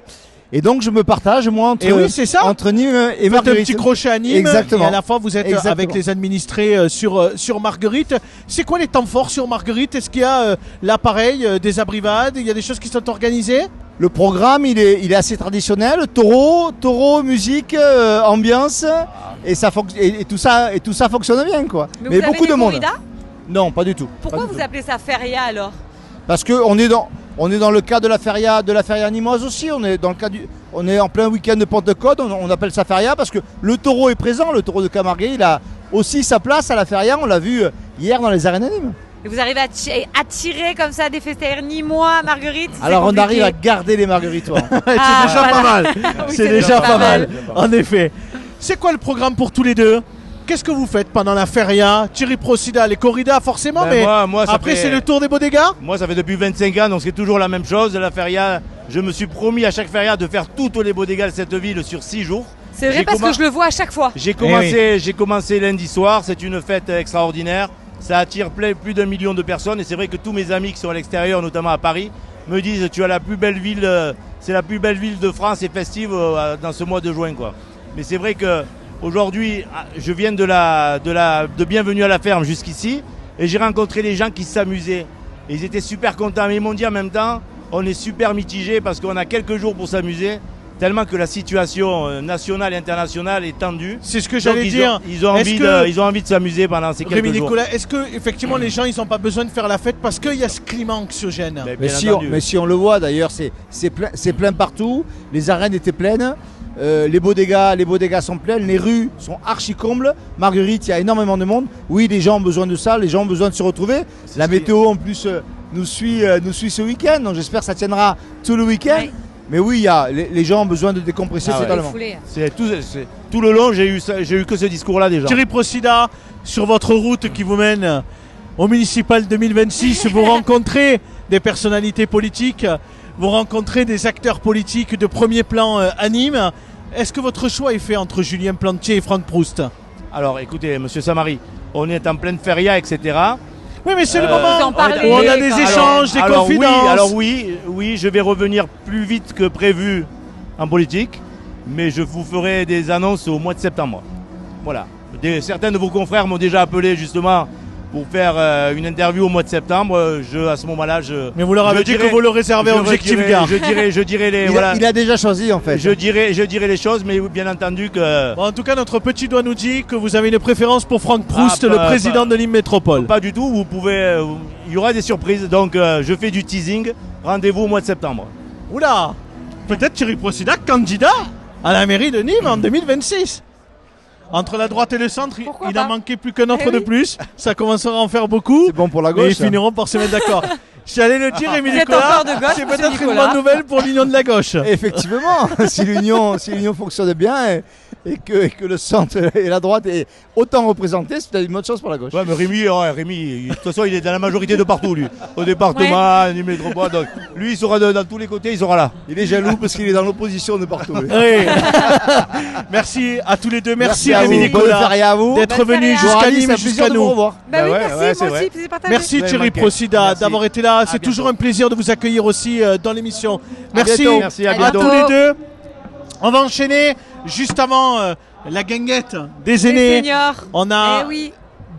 Et donc je me partage moi entre Nîmes et Marguerite. Vous faites un petit crochet à Nîmes. Exactement. Et à la fois vous êtes avec les administrés sur Marguerite. C'est quoi les temps forts sur Marguerite? Est-ce qu'il y a l'appareil, des abrivades, il y a des choses qui sont organisées? Le programme il est assez traditionnel, taureau, musique, ambiance et tout ça fonctionne bien quoi. Mais beaucoup de monde. corridas? Non, pas du tout. Pourquoi vous appelez ça feria alors? Parce que on est dans le cas de la feria nîmoise aussi. On est en plein week-end de Pentecôte. On appelle ça feria parce que le taureau est présent. Le taureau de Camarguais, il a aussi sa place à la feria. On l'a vu hier dans les arènes à Nîmes. Et vous arrivez à attirer comme ça des festataires nîmois, Marguerite? Alors on arrive à garder les margueritois. C'est déjà pas mal. C'est déjà pas mal. En effet. C'est quoi le programme pour tous les deux? Qu'est-ce que vous faites pendant la feria? Thierry Procida, les corridas forcément, mais moi, après c'est le tour des bodegas? Moi ça fait depuis 25 ans, donc c'est toujours la même chose. La feria, je me suis promis à chaque feria de faire toutes les bodegas de cette ville sur 6 jours. C'est vrai parce que je le vois à chaque fois. J'ai commencé lundi soir, c'est une fête extraordinaire. Ça attire plus d'1 million de personnes et c'est vrai que tous mes amis qui sont à l'extérieur, notamment à Paris, me disent tu as la plus belle ville, c'est la plus belle ville de France et festive dans ce mois de juin quoi. Mais c'est vrai que aujourd'hui, je viens de Bienvenue à la ferme jusqu'ici et j'ai rencontré les gens qui s'amusaient. Et ils étaient super contents. Mais ils m'ont dit en même temps, on est super mitigés parce qu'on a quelques jours pour s'amuser, tellement que la situation nationale et internationale est tendue. C'est ce que j'allais dire. Ils ont envie de s'amuser pendant ces quelques jours. Nicolas, est-ce que effectivement les gens ils n'ont pas besoin de faire la fête parce qu'il y a ce climat anxiogène? Mais si on le voit d'ailleurs, c'est plein partout. Les arènes étaient pleines. Les bodegas sont pleines, les rues sont archi combles. Marguerite, il y a énormément de monde. Oui, les gens ont besoin de ça, les gens ont besoin de se retrouver. La météo en plus nous suit ce week-end, donc j'espère que ça tiendra tout le week-end. Oui. Mais oui, les gens ont besoin de décompresser totalement. C'est tout le long, j'ai eu que ce discours-là déjà. Thierry Procida, sur votre route qui vous mène au municipal 2026, vous rencontrez des personnalités politiques, vous rencontrez des acteurs politiques de premier plan à Nîmes. Est-ce que votre choix est fait entre Julien Plantier et Franck Proust? Alors écoutez, monsieur Samari, on est en pleine feria, etc. Oui, mais c'est le moment où on a des échanges, des confidences. Oui, je vais revenir plus vite que prévu en politique, mais je vous ferai des annonces au mois de septembre. Voilà. Certains de vos confrères m'ont déjà appelé justement pour faire une interview au mois de septembre. À ce moment-là, mais vous leur avez dit que vous le réservez à Objectif Gare. Je dirai les. Il a déjà choisi en fait. Je dirai les choses, mais bien entendu que. Bon, en tout cas, notre petit doigt nous dit que vous avez une préférence pour Franck Proust, le président de Nîmes Métropole. Pas du tout. Vous pouvez. Il y aura des surprises. Donc, je fais du teasing. Rendez-vous au mois de septembre. Oula. Peut-être Thierry Procida candidat à la mairie de Nîmes en 2026. Entre la droite et le centre, il n'en manquait plus qu'un autre de plus. Ça commencera à en faire beaucoup. C'est bon pour la gauche. Et ils finiront par se mettre d'accord. J'allais le dire, Rémi Nicolas, c'est peut-être une bonne nouvelle pour l'union de la gauche. Effectivement, si l'union fonctionne bien et que le centre et la droite est autant représentés, c'est peut-être une bonne chose pour la gauche. Ouais, mais Rémi, de toute façon, il est dans la majorité de partout, lui. Au département, ouais. Métropole. Donc, lui, il sera dans tous les côtés, il sera là. Il est jaloux parce qu'il est dans l'opposition de partout. Oui. Merci à tous les deux. Merci Rémi Nicolas d'être venu jusqu'à Nîmes, jusqu'à nous. Merci Thierry Procida d'avoir été là. C'est toujours un plaisir de vous accueillir aussi dans l'émission. Merci à tous les deux. On va enchaîner juste avant la guinguette des aînés. On a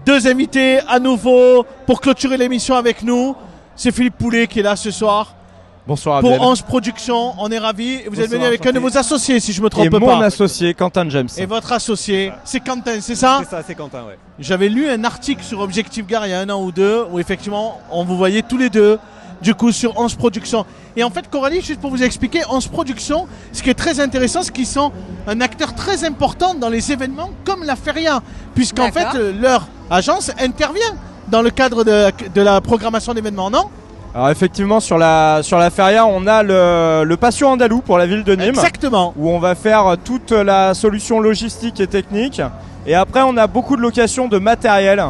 deux invités à nouveau pour clôturer l'émission avec nous. C'est Philippe Poulet qui est là ce soir. Bonsoir pour 11 Productions, on est ravis. Vous êtes venu avec un de vos associés, si je ne me trompe pas. Et mon associé, Quentin James. Et votre associé, c'est Quentin, c'est ça? C'est ça, c'est Quentin, oui. J'avais lu un article sur Objectif Gare il y a 1 an ou 2, où effectivement, on vous voyait tous les deux, du coup, sur 11 Productions. Et en fait, Coralie, juste pour vous expliquer, 11 Productions, ce qui est très intéressant, c'est qu'ils sont un acteur très important dans les événements comme la Feria, puisqu'en fait, leur agence intervient dans le cadre de la programmation d'événements, non? Alors effectivement sur la feria on a le patio andalou pour la ville de Nîmes. Exactement. Où on va faire toute la solution logistique et technique. Et après on a beaucoup de locations de matériel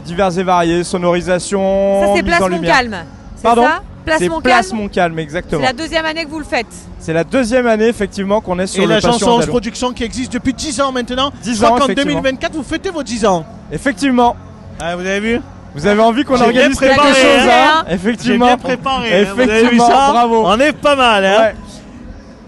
divers et variés, sonorisation, ça c'est mise Place en lumière. Montcalm. Pardon, ça c'est Place Montcalm, exactement. C'est la deuxième année que vous le faites. C'est la deuxième année effectivement qu'on est sur le patio andalou. Et l'agence 11 Productions qui existe depuis 10 ans maintenant. 10 Je crois ans, qu'en 2024 vous fêtez vos 10 ans. Effectivement. Ah, vous avez vu? Vous avez envie qu'on J'ai organise bien quelque préparé, chose, hein. Effectivement. J'ai bien préparé. Vous avez vu Effectivement, ça bravo. On est pas mal, hein. Ouais.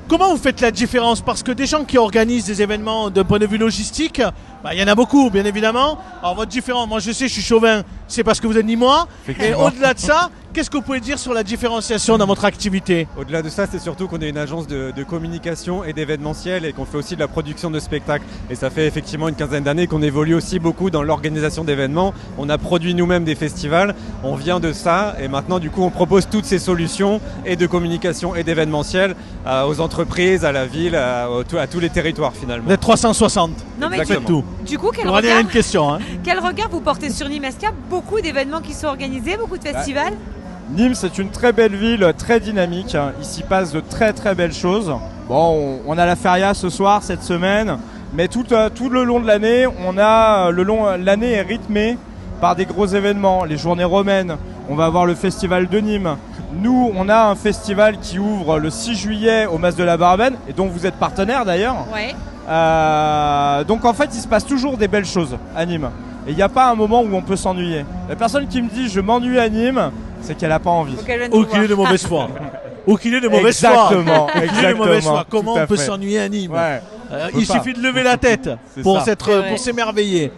Comment vous faites la différence? Parce que des gens qui organisent des événements d'un point de vue logistique, bah, il y en a beaucoup, bien évidemment. Alors votre différence, moi je sais, je suis chauvin, c'est parce que vous êtes ni moi. Et Effectivement. au-delà de ça, qu'est-ce que vous pouvez dire sur la différenciation dans votre activité? Au-delà de ça, c'est surtout qu'on est une agence de communication et d'événementiel et qu'on fait aussi de la production de spectacles. Et ça fait effectivement une quinzaine d'années qu'on évolue aussi beaucoup dans l'organisation d'événements. On a produit nous-mêmes des festivals, on vient de ça et maintenant du coup on propose toutes ces solutions et de communication et d'événementiel aux entreprises, à la ville, à tous les territoires finalement. Vous êtes 360. Non, mais Faites tout. Du coup, quel Aurélien a regard, une question. Hein. quel regard vous portez sur Nîmes? Est-ce qu'il y a beaucoup d'événements qui sont organisés, beaucoup de festivals? Nîmes, c'est une très belle ville, très dynamique. Il s'y passe de très très belles choses. Bon, on a la feria ce soir, cette semaine, mais tout le long de l'année, l'année est rythmée par des gros événements. Les journées romaines, on va avoir le festival de Nîmes. Nous, on a un festival qui ouvre le 6 juillet au Mas de la Barbenne, et dont vous êtes partenaire d'ailleurs. Ouais. Donc en fait, il se passe toujours des belles choses à Nîmes. Et il n'y a pas un moment où on peut s'ennuyer. La personne qui me dit je m'ennuie à Nîmes, c'est qu'elle n'a pas envie. Ou qu'il est de mauvaise foi. Ou qu'il est de mauvaise foi. Exactement. Ou qu'il est de mauvaise foi. Tout Comment à on peut fait. s'ennuyer à Nîmes? Ouais. Il suffit de lever la tête C'est pour ça. pour s'émerveiller.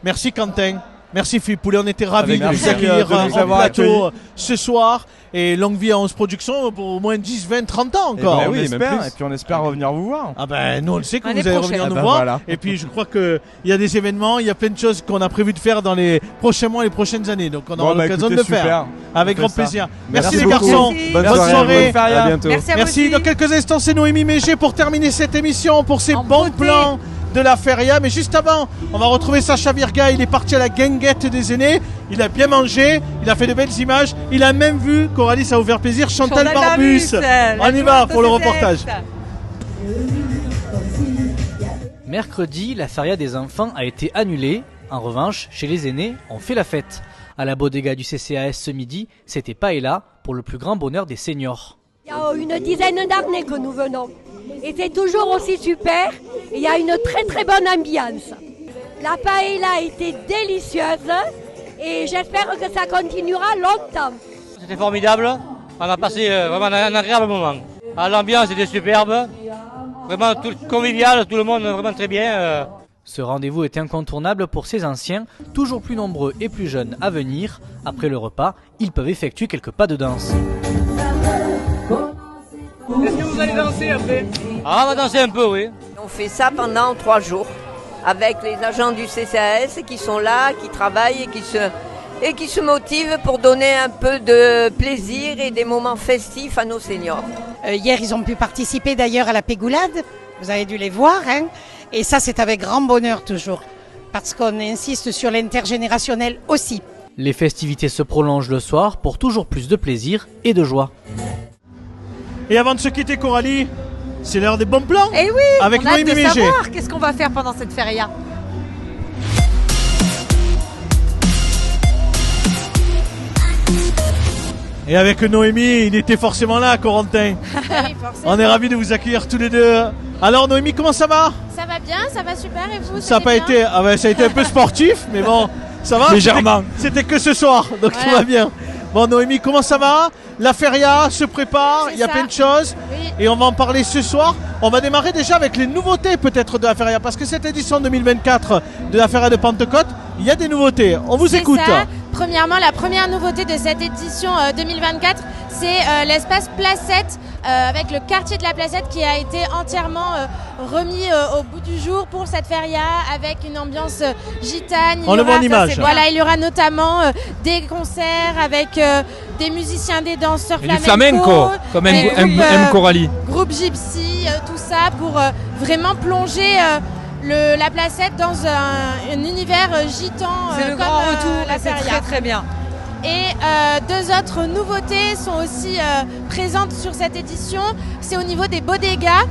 Merci Quentin. Merci Philippe Poulet, on était ravis de Merci vous accueillir de nous en avoir plateau accueillis. ce soir. Et longue vie à 11 Productions pour au moins 10, 20, 30 ans Eh encore. ben oui, et puis on espère revenir vous voir. Ah ben nous on le sait que L'année vous allez prochaine. revenir Ah nous ben voir. voilà. Et puis je crois qu'il y a des événements, il y a plein de choses qu'on a prévu de faire dans les prochains mois et les prochaines années. Donc on aura Bon, bah, l'occasion de écoutez, le faire. super. Avec On grand fait ça. plaisir. Merci Merci, les beaucoup. garçons. Merci. Bonne Bonne soirée. Bonne feria. À bientôt. Merci à vous Merci. aussi. Dans quelques instants, c'est Noémie Méger pour terminer cette émission, pour ses bons plans de la feria. Mais juste avant, on va retrouver Sacha Virga. Il est parti à la guinguette des aînés. Il a bien mangé, il a fait de belles images. Il a même vu, Coralie, ça a ouvert plaisir, Chantal Barbus. On y va pour le reportage. Mercredi, la feria des enfants a été annulée. En revanche, chez les aînés, on fait la fête. À la bodega du CCAS ce midi, c'était paella pour le plus grand bonheur des seniors. Il y a une dizaine d'années que nous venons. Et c'est toujours aussi super. Il y a une très très bonne ambiance. La paella était délicieuse et j'espère que ça continuera longtemps. C'était formidable. On a passé vraiment un agréable moment. L'ambiance était superbe. Vraiment tout convivial, tout le monde vraiment très bien. Ce rendez-vous est incontournable pour ces anciens, toujours plus nombreux et plus jeunes à venir. Après le repas, ils peuvent effectuer quelques pas de danse. Est-ce que vous allez danser après? Ah, on va danser un peu, oui. On fait ça pendant 3 jours avec les agents du CCAS qui sont là, qui travaillent et qui se motivent pour donner un peu de plaisir et des moments festifs à nos seniors. Hier, ils ont pu participer d'ailleurs à la pégoulade. Vous avez dû les voir, hein. Et ça, c'est avec grand bonheur toujours, parce qu'on insiste sur l'intergénérationnel aussi. Les festivités se prolongent le soir pour toujours plus de plaisir et de joie. Et avant de se quitter, Coralie, c'est l'heure des bons plans. Eh oui, avec on a hâte Noémie de Méger. savoir qu'est-ce qu'on va faire pendant cette feria. Et avec Noémie, il était forcément là, Corentin. On est ravis de vous accueillir tous les deux. Alors Noémie, comment ça va? Ça va bien, ça va super et vous? Ça a pas été, ça a été un peu sportif, mais bon, ça va. Légèrement. C'était que ce soir, donc tout Voilà. va bien. Bon Noémie, comment ça va? La feria se prépare, il y a ça. plein de choses Oui. et on va en parler ce soir. On va démarrer déjà avec les nouveautés peut-être de la feria, parce que cette édition 2024 de la feria de Pentecôte, il y a des nouveautés. On vous C'est écoute. ça. Premièrement, la première nouveauté de cette édition 2024, c'est l'espace Placette avec le quartier de la Placette qui a été entièrement remis au bout du jour pour cette feria avec une ambiance gitane. On le voit en image. Voilà, il y aura notamment des concerts avec des musiciens, des danseurs Et du flamenco, flamenco, comme des aime groupes, Coralie. groupe gypsy, tout ça pour vraiment plonger la Placette dans un univers gitan. C'est le comme, grand retour, la et c'est feria. très très bien. Et deux autres nouveautés sont aussi présentes sur cette édition. C'est au niveau des bodegas.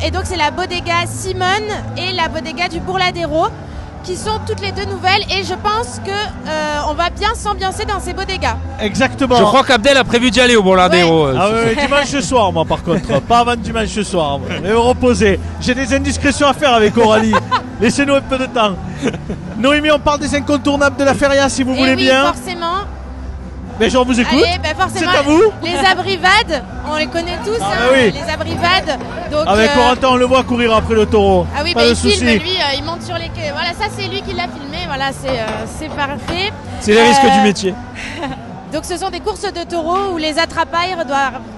Et donc c'est la bodega Simone et la bodega du Bourladero. qui sont toutes les deux nouvelles et je pense que on va bien s'ambiancer dans ces bodegas. Exactement. Je crois qu'Abdel a prévu d'y aller au Bolardero. Ah oui, dimanche soir, moi par contre. Pas avant dimanche soir. Mais reposez. J'ai des indiscrétions à faire avec Coralie. Laissez-nous un peu de temps. Noémie, on parle des incontournables de la feria si vous voulez oui, bien. Forcément. Mais je vous écoute. Allez, forcément, c'est à vous. Les abrivades, on les connaît tous, oui. les abrivades. Donc, avec Corentin, on le voit courir après le taureau. Ah oui, pas de il souci. filme, lui, il monte sur les quais. Voilà, ça c'est lui qui l'a filmé, voilà, c'est parfait. C'est les risques du métier. Donc ce sont des courses de taureaux où les attrapailleurs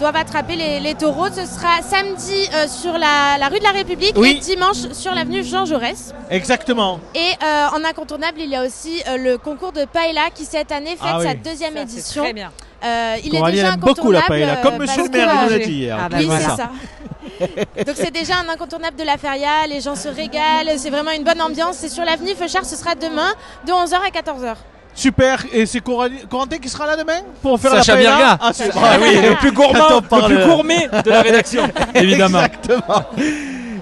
doivent attraper les taureaux. Ce sera samedi sur la rue de la République et dimanche sur l'avenue Jean Jaurès. Exactement. Et en incontournable, il y a aussi le concours de paella qui cette année fête sa deuxième édition. Très bien. Il est déjà aime beaucoup la paella, comme parce monsieur le que- maire nous l'a dit hier. oui, c'est ça. Donc c'est déjà un incontournable de la feria, les gens se régalent, c'est vraiment une bonne ambiance. C'est sur l'avenue Feuchard, ce sera demain de 11h à 14h. Super, et c'est Corentin qui sera là demain pour faire Sacha la paella. Birga. Ah, c'est Ah oui, le plus gourmand, Quand on parle- le plus gourmet de la rédaction, évidemment. Exactement.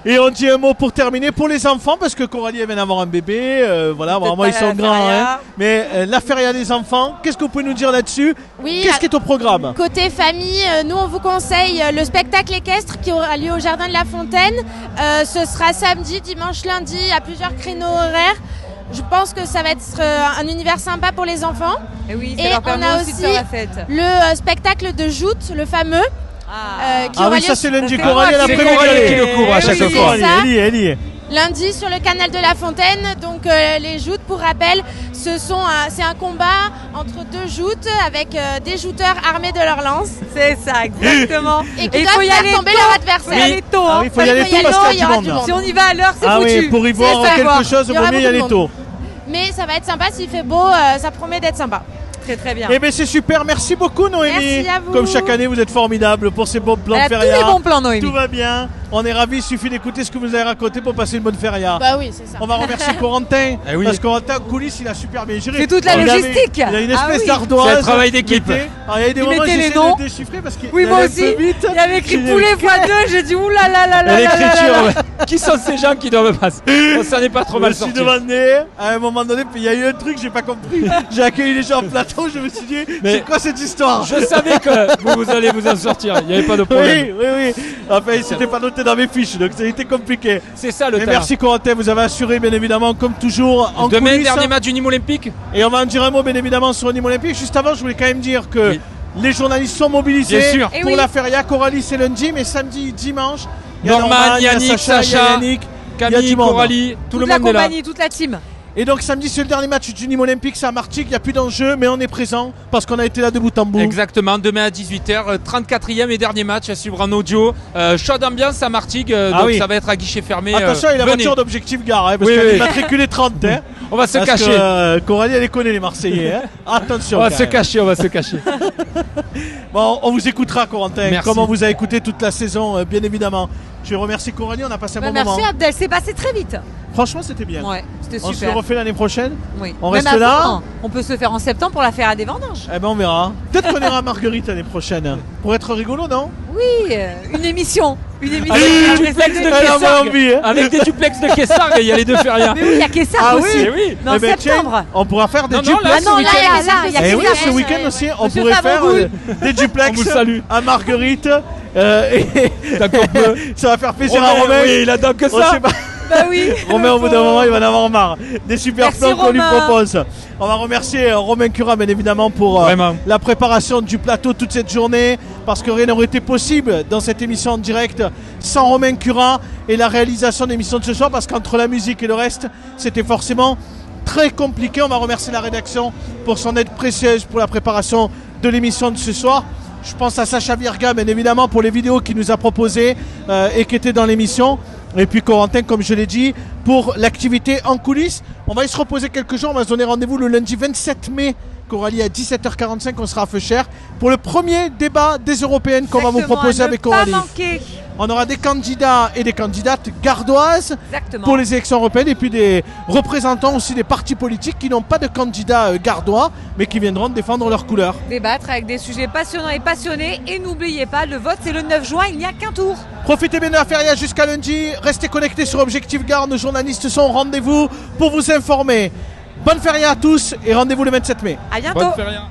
Et on dit un mot pour terminer pour les enfants parce que Coralie elle vient d'avoir un bébé, voilà, vraiment ils sont grands, hein. Mais la feria des enfants, qu'est-ce que vous pouvez nous dire là-dessus? Oui, Qu'est-ce qui est au programme? Côté famille, nous on vous conseille le spectacle équestre qui aura lieu au Jardin de la Fontaine. Ce sera samedi, dimanche, lundi à plusieurs créneaux horaires. Je pense que ça va être un univers sympa pour les enfants. Et oui, ça Et leur on permet a aussi de aussi faire la fête. le spectacle de joute, le fameux. Qui Ah aura oui, lieu ça c'est lundi, sur- Coralie elle a C'est prévu Coralie d'y aller. qui le court à chaque oui, fois. c'est ça. Elle y est. Lundi sur le canal de la Fontaine, donc les joutes, pour rappel, c'est un combat entre deux joutes avec des jouteurs armés de leurs lances. C'est ça, exactement. Et qui il doivent faut y faire aller tomber tôt. leur adversaire. Il faut y aller tôt. Ah oui, il faut y aller tôt parce qu'il y a du monde. Si on y va à l'heure, c'est Ah foutu. oui, pour y voir C'est ça, quelque voir. chose, Il il y aura vaut mieux y beaucoup de aller monde. tôt. Mais ça va être sympa, s'il fait beau, ça promet d'être sympa. Très très bien. Eh bien c'est super, merci beaucoup Noémie. Merci à vous. Comme chaque année vous êtes formidable pour ces bons plans Elle a de tous feria. les bons plans, Noémie. Tout va bien, on est ravis, il suffit d'écouter ce que vous avez raconté pour passer une bonne feria. Bah oui, c'est ça. On va remercier Corentin, Eh oui. parce que Corentin, en coulisses, il a super bien géré. C'est toute la Il logistique. Il a une Ah espèce oui. d'ardoise. C'est un travail d'équipe. Il y a des Il moments où mettait les j'essaie noms. de déchiffrer parce qu'il Oui, moi allait aussi. un peu vite. Il avait écrit J'ai- poulet x2. J'ai dit oulala. L'écriture, ouais. Qui sont ces gens qui doivent passer? Ça n'est pas trop Je mal me suis sorti. demandé, à un moment donné, puis il y a eu un truc, j'ai pas compris. J'ai accueilli les gens en plateau, je me suis dit, Mais- c'est quoi cette histoire? Je savais que vous allez vous en sortir, il n'y avait pas de problème. Oui. Enfin, c'était pas noté dans mes fiches, donc ça a été compliqué. C'est ça le Mais terrain. merci Corentin, vous avez assuré bien évidemment, comme toujours, en Demain, coulisses. dernier match du Nîmes Olympique. Et on va en dire un mot bien évidemment sur le Nîmes Olympique. Juste avant, je voulais quand même dire que les journalistes sont mobilisés Bien sûr. pour Et la feria. Coralie, c'est lundi, mais samedi, dimanche. Il y a Norman, il y a Yannick, Sacha, il y a Sacha, Yannick, il y a Camille, du monde. Coralie, tout Toute le la monde est là. compagnie, toute la team. Et donc samedi, c'est le dernier match du Nîmes Olympique, c'est à Martigues, il n'y a plus d'enjeu, mais on est présent parce qu'on a été là de bout en bout. Exactement, demain à 18h, 34e et dernier match à suivre en audio. Chaude ambiance à Martigues, Ah donc oui. ça va être à guichet fermé. Attention, il y a la venez. voiture d'Objectif Gare, hein, parce Oui, qu'elle oui. est matriculée 30. Hein, On va se parce cacher. que, Coralie, elle les connaît les Marseillais. Hein. Attention. On va quand se même. cacher, on va se cacher. Bon, on vous écoutera, Corentin, Merci. comme on vous a écouté toute la saison, bien évidemment. Je remercie Coralie, on a passé un bon Merci moment. Abdel, c'est passé très vite. Franchement, c'était bien. Ouais, c'était On se le super. refait l'année prochaine. Oui. On Même reste là. avant, on peut se le faire en septembre pour la faire à des vendanges. Eh ben on verra. Peut-être qu'on ira à Marguerite l'année prochaine. Pour être rigolo, non? Oui, une émission. Une émission. Avec qui des va duplex de présenter- Elle a Kessargues. envie, hein. Avec des duplex de Kessargues, il y a les deux férias. Mais oui, il y a Kessar Ah aussi. oui, oui. Mais en Eh ben, tiens, septembre. on pourra faire des Non, non, duplex. là, Ah non, ce là, week-end. là, il y a Eh oui, Kessar. ce week-end aussi, on Monsieur pourrait faire Fabrou. des duplex On vous salue. à Marguerite. Et Tant qu'on peut. ça va faire plaisir à Romain, Romain. oui, il adore que On ça. sait pas. Bah oui. Romain, au bout d'un moment, il va en avoir marre. Des super Merci, plans qu'on lui Romain. propose. On va remercier Romain Cura, bien évidemment, pour Vraiment. la préparation du plateau toute cette journée. Parce que rien n'aurait été possible dans cette émission en direct sans Romain Cura et la réalisation de l'émission de ce soir. Parce qu'entre la musique et le reste, c'était forcément très compliqué. On va remercier la rédaction pour son aide précieuse pour la préparation de l'émission de ce soir. Je pense à Sacha Birga, bien évidemment, pour les vidéos qu'il nous a proposées et qui étaient dans l'émission. Et puis Corentin, comme je l'ai dit, pour l'activité en coulisses. On va y se reposer quelques jours. On va se donner rendez-vous le lundi 27 mai, Coralie, à 17h45, on sera à Feuchères pour le premier débat des européennes qu'on va vous Exactement, proposer à ne avec pas Coralie. manquer. On aura des candidats et des candidates gardoises Exactement. pour les élections européennes et puis des représentants aussi des partis politiques qui n'ont pas de candidats gardois mais qui viendront défendre leurs couleurs. Débattre avec des sujets passionnants et passionnés. Et n'oubliez pas, le vote c'est le 9 juin, il n'y a qu'un tour. Profitez bien de la feria jusqu'à lundi. Restez connectés sur Objectif Gare. Nos journalistes sont au rendez-vous pour vous informer. Bonne feria à tous et rendez-vous le 27 mai. À bientôt. Bonne feria.